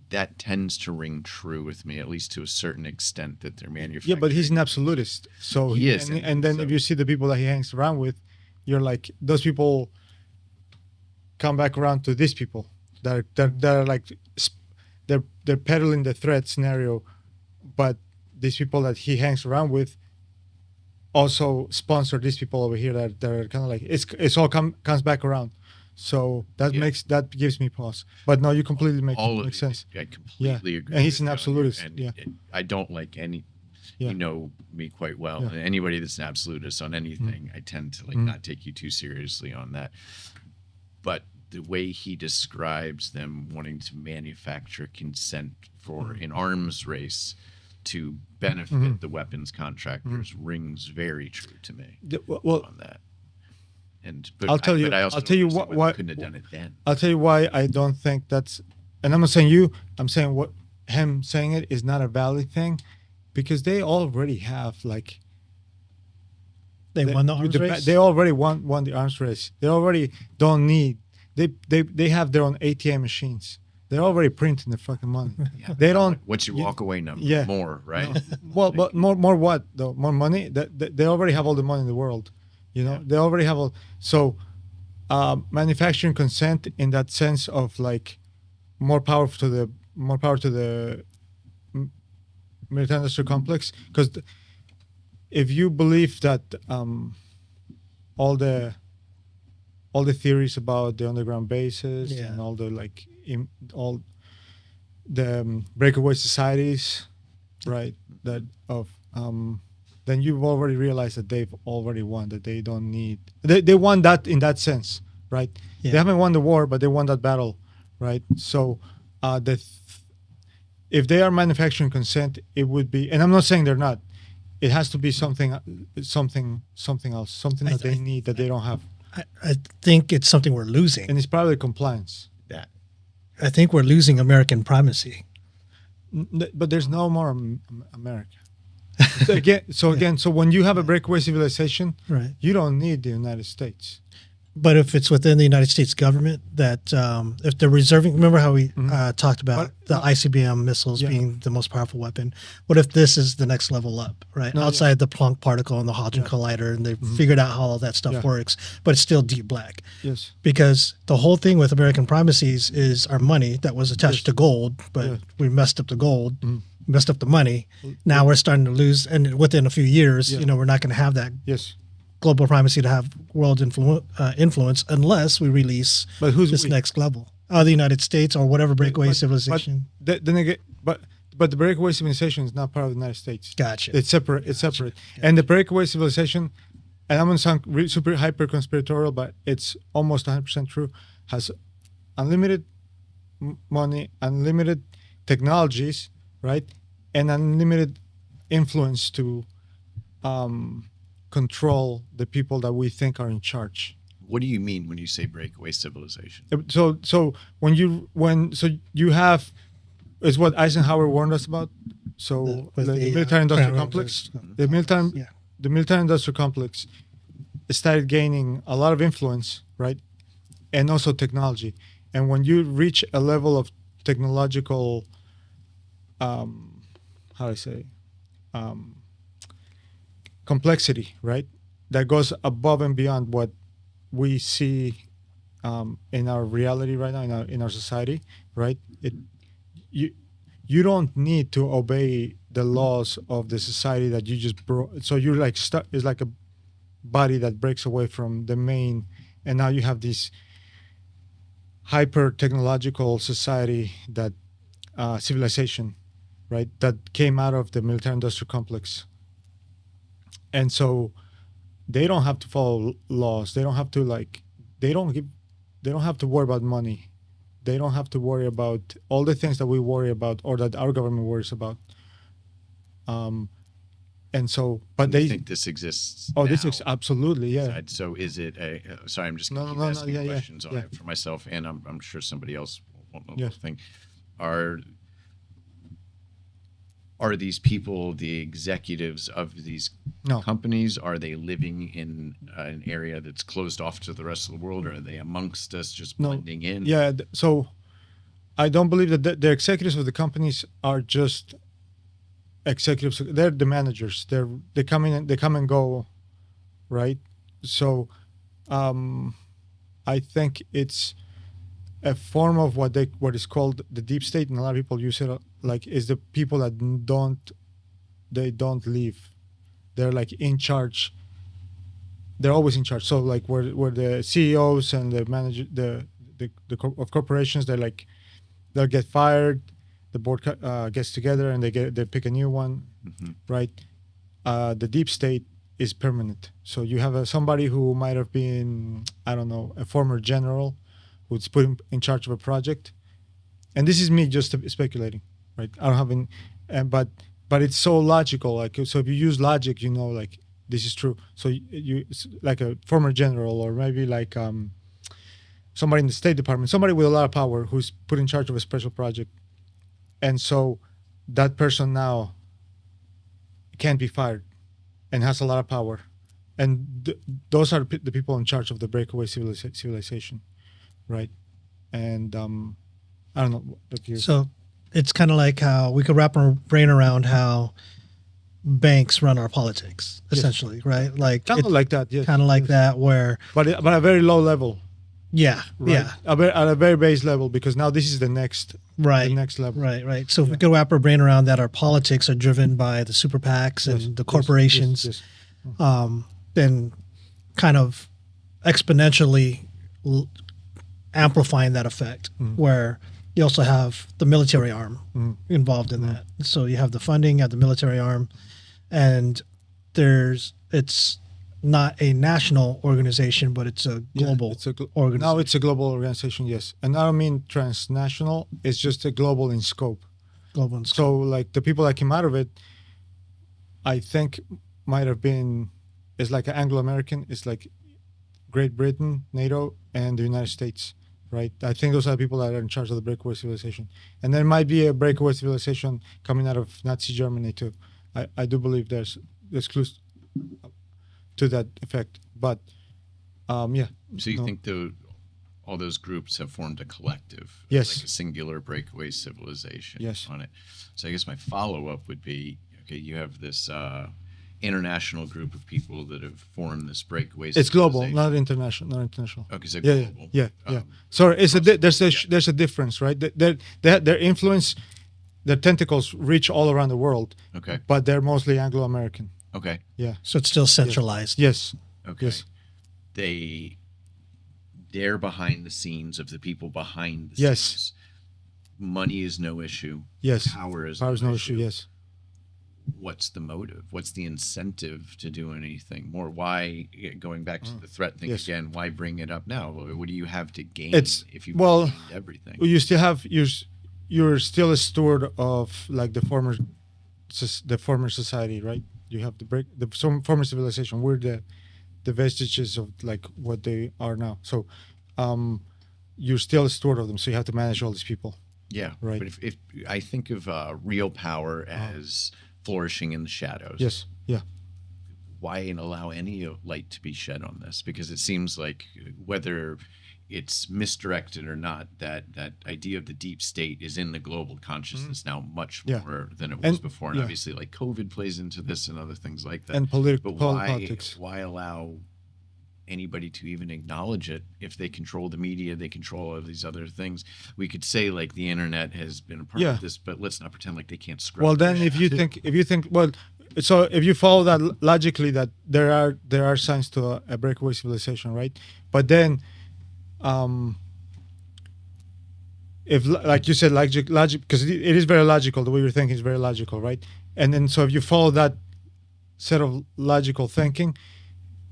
That tends to ring true with me, at least to a certain extent, that they're manufacturing. Yeah, but he's an absolutist. So He is, and then so- if you see the people that he hangs around with, you're like, those people come back around to these people that are like they're peddling the threat scenario, but these people that he hangs around with also sponsor these people over here that are kind of like it's all comes back around. So that gives me pause. But no, you completely makes sense. I completely agree. And he's with an you. absolutist. And Yeah. I don't like any. Yeah. You know me quite well. Yeah. Anybody that's an absolutist on anything, I tend to not take you too seriously on that. But the way he describes them wanting to manufacture consent for an arms race to benefit the weapons contractors rings very true to me Well, on that. But I'll tell you. But I also I'll tell you understand why. they couldn't have done it then. I'll tell you why I don't think that's. And I'm not saying you. I'm saying what him saying it is not a valid thing, because they already have like. They won the arms race. They already won the arms race. They already don't need. They have their own ATM machines. They're already printing the fucking money. They don't. What's your walk away number? Yeah. More, right? Well, but more what though? More money. They already have all the money in the world. You know, they already have all. So, manufacturing consent in that sense of like more power to the military industrial complex, because if you believe that all the theories about the underground bases and all the like all the breakaway societies, right? That of then you've already realized that they've already won. That they don't need. They won that in that sense, right? Yeah. They haven't won the war, but they won that battle, right? So, if they are manufacturing consent, it would be. And I'm not saying they're not. It has to be something else, something that they need that they don't have, I think it's something we're losing. and it's probably compliance. That. I think we're losing American primacy. But there's no more America. So when you have a breakaway civilization, Right. you don't need the United States. But if it's within the United States government, that if they're reserving, remember how we talked about But- the ICBM missiles being the most powerful weapon? What if this is the next level up, right? No, Outside the Planck particle and the Hadron Collider, and they've figured out how all that stuff works, but it's still deep black. Yes. Because the whole thing with American primacies is our money that was attached to gold, but we messed up the gold, messed up the money. Now we're starting to lose, and within a few years, we're not going to have that Yes. global primacy to have world influence unless we release But who's this we? next level. The United States or whatever breakaway civilization. Then again, but the breakaway civilization is not part of the United States. Gotcha. It's separate. It's separate. And the breakaway civilization, and I'm gonna sound super hyper conspiratorial, but it's almost 100% true. Has unlimited money, unlimited technologies, right, and unlimited influence to control the people that we think are in charge. What do you mean when you say breakaway civilization? So when you have is what Eisenhower warned us about. So With the the, military industrial Crown complex, Raiders. the military industrial complex started gaining a lot of influence, right, and also technology. And when you reach a level of technological, how do I say, complexity, right, that goes above and beyond what we see in our reality right now, in our society, right? You don't need to obey the laws of the society that you just brought. So you're like stuck. It's like a body that breaks away from the main, and now you have this hyper technological society that civilization, right? That came out of the military industrial complex, and so they don't have to follow laws. They don't have to they don't have to worry about money. They don't have to worry about all the things that we worry about or that our government worries about. And so, but I they think this exists. oh, this now. is absolutely So is it a? Sorry, I'm just No, keep no, no, asking yeah, yeah, questions on yeah. it for myself, and I'm sure somebody else won't know Yes. the thing. Are these people the executives of these No. companies? Are they living in an area that's closed off to the rest of the world, or are they amongst us, just No. blending in? Yeah. So I don't believe that the executives of the companies are just executives. They're the managers. They come in and they come and go, right? So I think it's a form of what is called the deep state, and a lot of people use it like is the people that don't leave. They're like in charge. They're always in charge. So like where the CEOs and the manager of corporations, they'll get fired. The board gets together and they pick a new one, right? The deep state is permanent. So you have somebody who might have been, I don't know, a former general who's put in charge of a project, and this is me just speculating, right? I don't have any, but it's so logical. Like so, if you use logic, you know, like this is true. So you like a former general, or maybe like somebody in the State Department, somebody with a lot of power who's put in charge of a special project, and so that person now can't be fired and has a lot of power, and those are the people in charge of the breakaway civilization, right? And I don't know. So it's kind of like how we could wrap our brain around how banks run our politics, essentially, right? Like kind of like that, yeah. kind of like that, where but at a very low level, yeah, right? yeah, At a very base level, because now this is the next level, right. So if we could wrap our brain around that, our politics are driven by the super PACs and the corporations, yes. then kind of exponentially amplifying that effect, where you also have the military arm involved in that. So you have the funding, you have the military arm, and it's not a national organization, but it's a global organization. Now it's a global organization, yes. And I don't mean transnational, it's just a global in scope. Global in scope. So like the people that came out of it, I think might have been, it's like an Anglo-American, it's like Great Britain, NATO, and the United States, right? I think those are the people that are in charge of the breakaway civilization. And there might be a breakaway civilization coming out of Nazi Germany too. I do believe there's clues to that effect. But yeah. So you think all those groups have formed a collective, yes, like a singular breakaway civilization, yes, on it? So I guess my follow-up would be, okay, you have this international group of people that have formed this breakaway civilization. It's global, not international. Okay, so yeah, global. Yeah. Sorry, there's a difference, right? Their influence, their tentacles reach all around the world. Okay. But they're mostly Anglo-American. Okay. Yeah. So it's still centralized. Yes. Okay. Yes. They're behind the scenes of the people behind the yes. scenes. Money is no issue. Yes. Power is no issue. Yes. What's the motive? What's the incentive to do anything more? Why, going back to the threat thing again, why bring it up now? What do you have to gain if you've gained everything? You still have, you're still a steward of like the former society, right? You have some former civilization. We're the vestiges of like what they are now. So you're still a steward of them. So you have to manage all these people. Yeah. Right. But if I think of real power as flourishing in the shadows. Yes. Yeah. Why allow any light to be shed on this? Because it seems like whether it's misdirected or not, that idea of the deep state is in the global consciousness now much more than it was before. And obviously like COVID plays into this and other things like that. And politics. Why allow anybody to even acknowledge it if they control the media, they control all these other things? We could say like the internet has been a part of this, but let's not pretend like they can't scrub. Well, then if you think, well, so if you follow that logically, that there are signs to a breakaway civilization, right? But then, if like you said, logic, because it is very logical. The way you're thinking is very logical, right? And then so if you follow that set of logical thinking,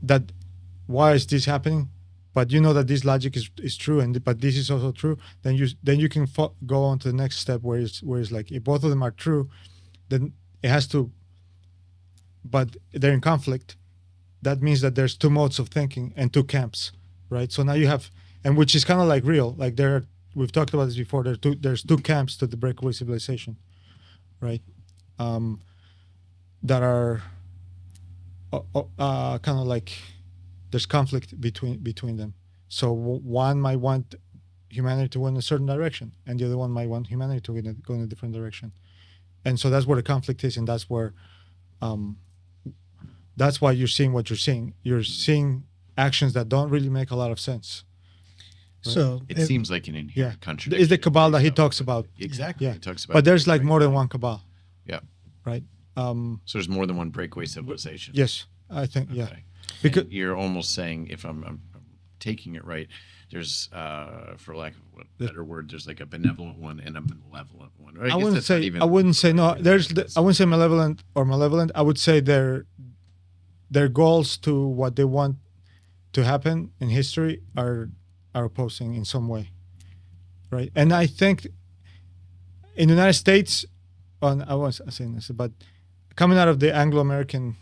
that why is this happening? But you know that this logic is true, but this is also true. Then you can go on to the next step where it's like if both of them are true, then it has to but they're in conflict. That means that there's two modes of thinking and two camps, right? So now you have, and which is kind of like real. Like we've talked about this before. There's two camps to the breakaway civilization, right? That are kind of like there's conflict between them. So one might want humanity to go in a certain direction, and the other one might want humanity to go in a different direction. And so that's where the conflict is, and that's where, that's why you're seeing what you're seeing. You're seeing actions that don't really make a lot of sense. Right? So It seems like an inherent contradiction. It's the cabal that he talks about. Exactly. Yeah, He talks about but there's like breakaway. more than one cabal, Yeah. right? So there's more than one breakaway civilization. Yes, I think yeah. Okay. Because And you're almost saying, if I'm taking it right, there's, for lack of a better word, there's like a benevolent one and a malevolent one. Right? I guess wouldn't that's not say even I wouldn't say no. right. There's I wouldn't say malevolent or malevolent. I would say their goals to what they want to happen in history are opposing in some way, right? And I think in the United States, I was saying this, but coming out of the Anglo-American,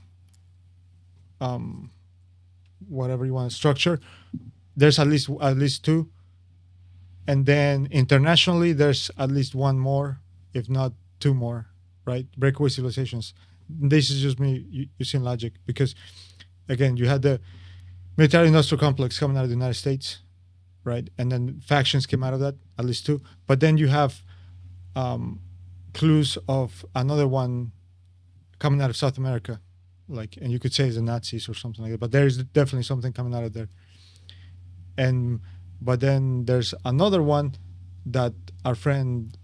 whatever you want to structure, there's at least two, and then internationally there's at least one more, if not two more, right? Breakaway civilizations. This is just me using logic because, again, you had the military-industrial complex coming out of the United States, right? And then factions came out of that, at least two. But then you have clues of another one coming out of South America, like, and you could say it's the Nazis or something like that. But there is definitely something coming out of there. But then there's another one that our friend,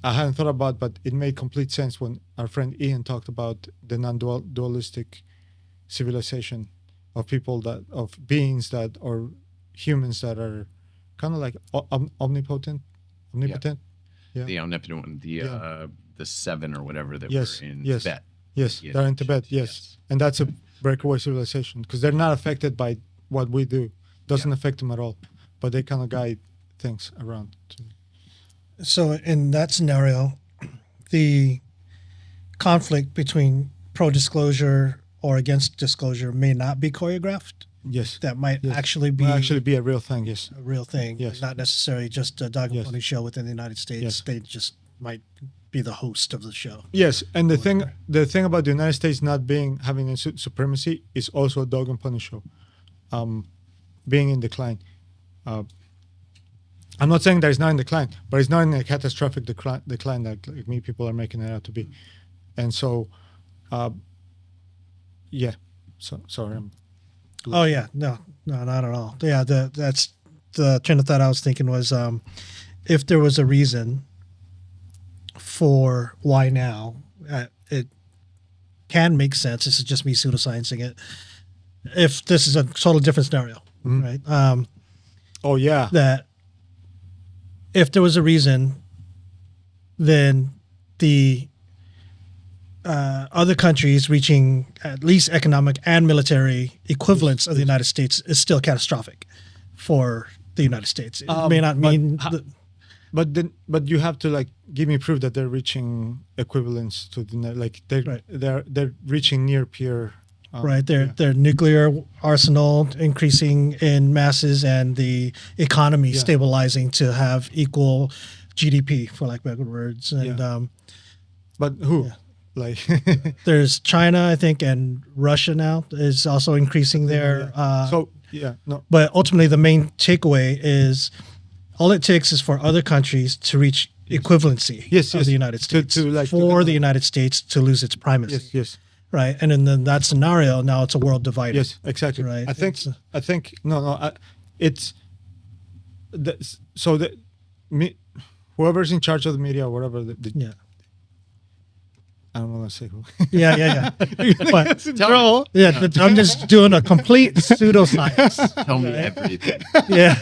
I hadn't thought about, but it made complete sense when our friend Ian talked about the non-dualistic civilization of beings that, or humans that are kind of like omnipotent. Yeah. The omnipotent one, the seven or whatever that were in yes. Tibet. Yes, Yeah, they're in Tibet, yes. And that's a breakaway civilization because they're not affected by what we do. Doesn't affect them at all, but they kind of guide things around. So in that scenario, the conflict between pro-disclosure or against disclosure may not be choreographed. Yes. That might Yes. actually be be a real thing, yes. a real thing, Yes. not necessarily just a dog and Yes. pony show within the United States. Yes. They just might be the host of the show. Yes, and the thing about the United States not having a supremacy is also a dog and pony show, being in decline. I'm not saying that it's not in decline, but it's not in a catastrophic decline that like me people are making it out to be, and so, yeah. So sorry. Oh yeah, no, not at all. Yeah, that's the train of thought I was thinking was, if there was a reason for why now, it can make sense. This is just me pseudosciencing it. If this is a totally different scenario, right? Oh yeah. That if there was a reason, then the other countries reaching at least economic and military equivalents of the United States is still catastrophic for the United States. It may not mean But you have to like give me proof that they're reaching equivalence to the they're reaching near peer. right. Their nuclear arsenal increasing in masses and the economy stabilizing to have equal GDP, for lack of better words. And But who? Like there's China, I think, and Russia now is also increasing their. But ultimately, the main takeaway is all it takes is for other countries to reach equivalency of the United States for the United States to lose its primacy. Yes. Right, and in that scenario, now it's a world divided. Yes, exactly. Right. I think it's whoever's in charge of the media or whatever. I don't want to say who. Yeah. But, I'm just doing a complete pseudoscience. Tell me everything. Yeah.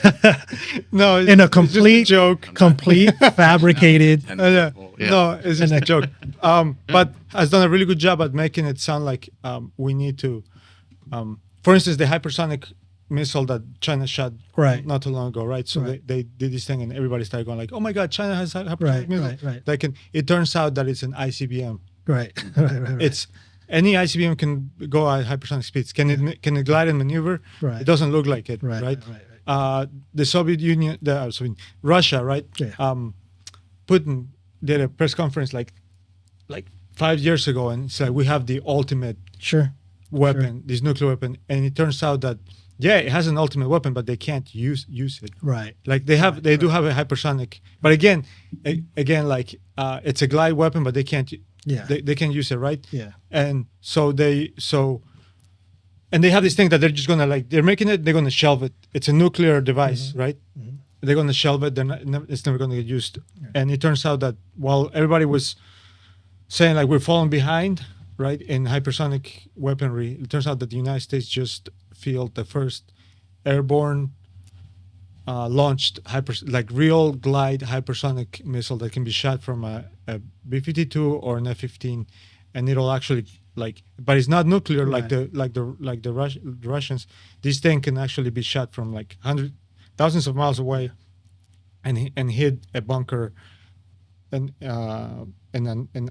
No, in a complete joke, complete fabricated. No, it's just a joke. But has done a really good job at making it sound like we need to. For instance, the hypersonic missile that China shot not too long ago, right? So they did this thing, and everybody started going like, "Oh my God, China has hypersonic missile!" Right. Like, it turns out that it's an ICBM. Right. It's any ICBM can go at hypersonic speeds. Can it glide and maneuver? Right. It doesn't look like it, Right, right? right. The Soviet Union, Russia, right? Yeah. Putin did a press conference like 5 years ago, and it's like we have the ultimate Sure. weapon, this nuclear weapon, and it turns out that it has an ultimate weapon, but they can't use it. Right. Like they do have a hypersonic, but again, like it's a glide weapon, but they can't. Yeah. They can't use it, right? Yeah. And so they have this thing that they're just gonna they're making it, they're gonna shelve it. It's a nuclear device, right? Mm-hmm. They're gonna shelve it. It's never gonna get used. Yeah. And it turns out that while everybody was saying like we're falling behind, right, in hypersonic weaponry, it turns out that the United States just field the first airborne launched real glide hypersonic missile that can be shot from a B-52 or an F-15, and it'll actually but it's not nuclear like the Russians. This thing can actually be shot from thousands of miles away, and hit a bunker, and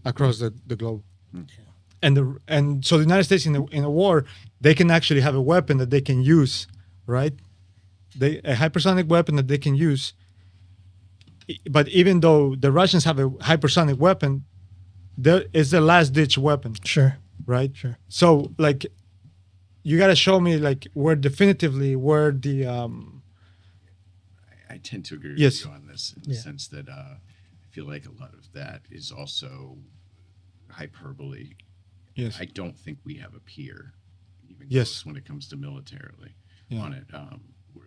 across the globe. Mm-hmm. And so the United States in a war, they can actually have a weapon that they can use, right? A hypersonic weapon that they can use. But even though the Russians have a hypersonic weapon, there is the last ditch weapon. Sure. Right. Sure. So you got to show me where the. I tend to agree Yes. with you on this in the sense that I feel like a lot of that is also hyperbole. Yes. I don't think we have a peer, even Yes. close when it comes to militarily Yeah. on it.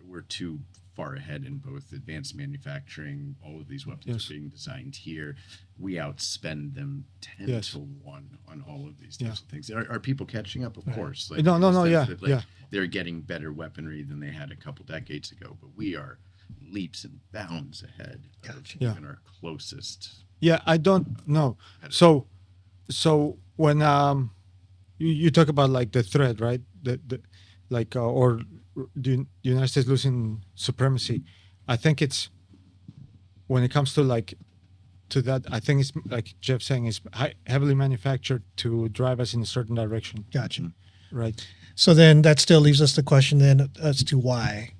We're too far ahead in both advanced manufacturing. All of these weapons Yes. are being designed here. We outspend them 10 Yes. to 1 on all of these types of things. Are people catching up? Of course. No, in the sense yeah, that, yeah. They're getting better weaponry than they had a couple decades ago, but we are leaps and bounds ahead of Yeah. even our closest. Yeah, I don't know. So when you talk about the threat, right? Or the United States losing supremacy, I think it's when it comes to that. I think it's like Jeff saying, it's heavily manufactured to drive us in a certain direction. Gotcha. Right. So then that still leaves us the question then as to why.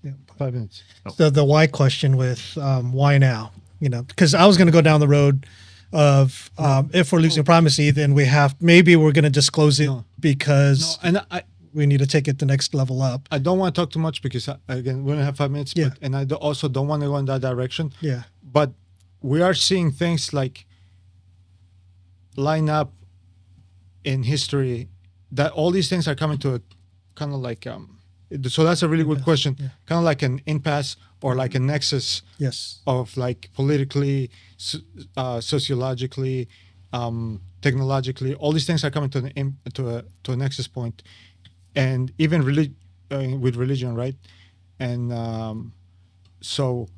Yeah. 5 minutes. The why question with why now? Because I was going to go down the road of if we're losing primacy, then maybe we're going to disclose it because we need to take it the next level up. I don't want to talk too much because again we only have 5 minutes. Yeah. And I also don't want to go in that direction. Yeah. But we are seeing things line up in history that all these things are coming to a kind of so that's a really good question. Yeah. Kind of like an impasse or like a nexus Yes. of politically, sociologically, technologically, all these things are coming to a nexus point, and even with religion, right? And so,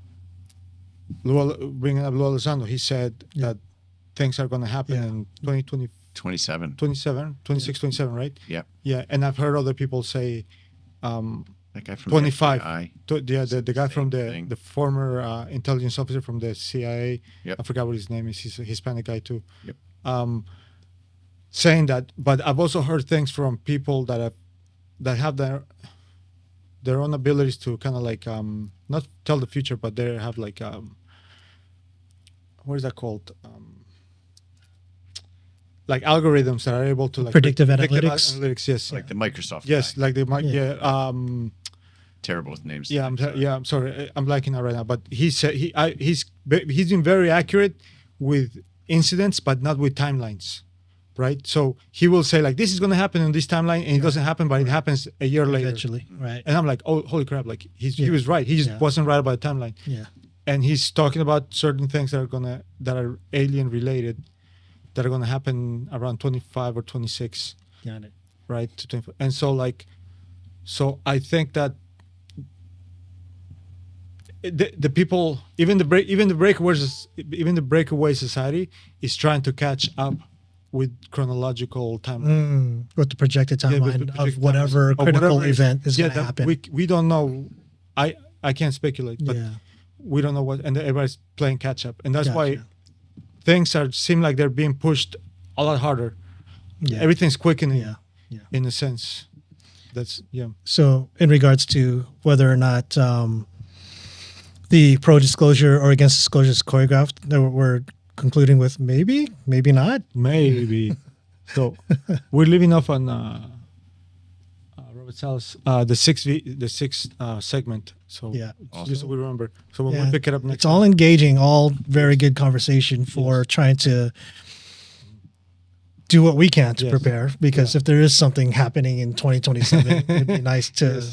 bringing up Lou Elizondo, he said that things are going to happen in 2020. 27. 26, 27, right? Yeah. Yeah, and I've heard other people say That guy from 25. the FBI. The guy from thing. the former intelligence officer from the CIA. Yep. I forgot what his name is. He's a Hispanic guy too. Yep. Saying that, but I've also heard things from people that have their own abilities to kind of not tell the future, but they have what is that called? Algorithms that are able to Predictive analytics? Analytics, yes. Like the Microsoft Yes, guy. like the Terrible with names. Yeah, I'm sorry. I'm blanking out right now. But he said he's been very accurate with incidents, but not with timelines, right? So he will say this is going to happen in this timeline, and it doesn't happen, but it happens a year later. Eventually, right. And I'm like, oh, holy crap! He was right. He just wasn't right about the timeline. Yeah. And he's talking about certain things that are alien related, that are gonna happen around 25 or 26. Got it. Right. And so so I think that the people, even the breakaway society is trying to catch up with chronological timeline. With the projected timeline of whatever critical event is going to happen. We don't know. I can't speculate, but we don't know what, and everybody's playing catch up, and that's why things seem like they're being pushed a lot harder everything's quickening. Yeah. In a sense, that's So, in regards to whether or not the pro disclosure or against disclosure is choreographed, we're concluding with maybe not. maybe. So we're leaving off on Robert Salas, the sixth segment. So Yeah. just so we remember. So when Yeah. we pick it up next, It's all engaging, all very good conversation for trying to do what we can to prepare. Because if there is something happening in 2027, it'd be nice to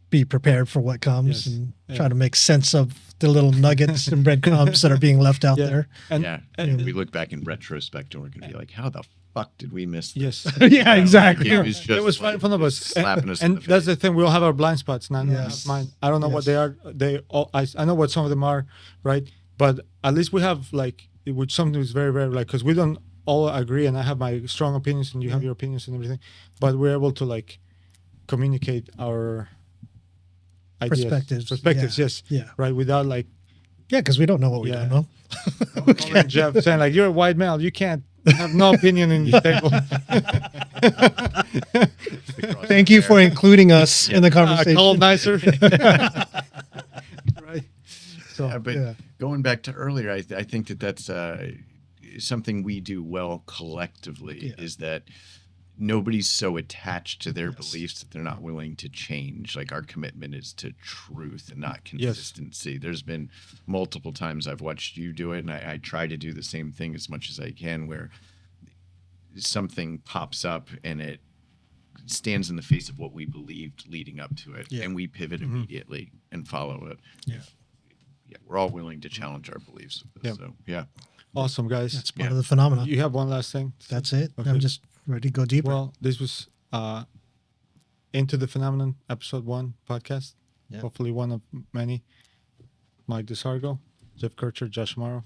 be prepared for what comes and try to make sense of the little nuggets and breadcrumbs that are being left out there. And we look back in retrospect and we're going to be like, how the fuck did we miss that? yes, Yeah, exactly. It was just it was right in front of us, slapping us in and the that's face. the thing. We all have our blind spots. None Yes. of mine. I don't know what Yes. they are. They all. I know what some of them are, right? But at least we have like, which something is very very like, because we don't all agree, and I have my strong opinions, and you have your opinions and everything, but we're able to like communicate our ideas, Perspectives. yes, Yeah. right, without like Yeah, because we don't know what we don't know. calling Jeff saying like, you're a white male, you can't have no opinion in this table. Thank you for including us in the conversation. Called nicer. Right. So But going back to earlier, I think that's something we do well collectively is that nobody's so attached to their beliefs that they're not willing to change. Like our commitment is to truth and not consistency. There's been multiple times I've watched you do it, and I try to do the same thing as much as I can, where something pops up and it stands in the face of what we believed leading up to it, and we pivot immediately and follow it. Yeah, we're all willing to challenge our beliefs with this. So awesome, guys. That's part of the phenomenon. You have one last thing? That's it. Okay. I'm just ready to go deeper. Well, this was Into the Phenomenon, episode 1 podcast. Yeah. Hopefully one of many. Mike DeSargo, Jeff Kircher, Josh Morrow.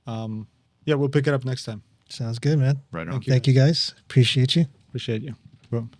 We'll pick it up next time. Sounds good, man. Right on. Thank you, guys. Appreciate you. Appreciate you. Boom.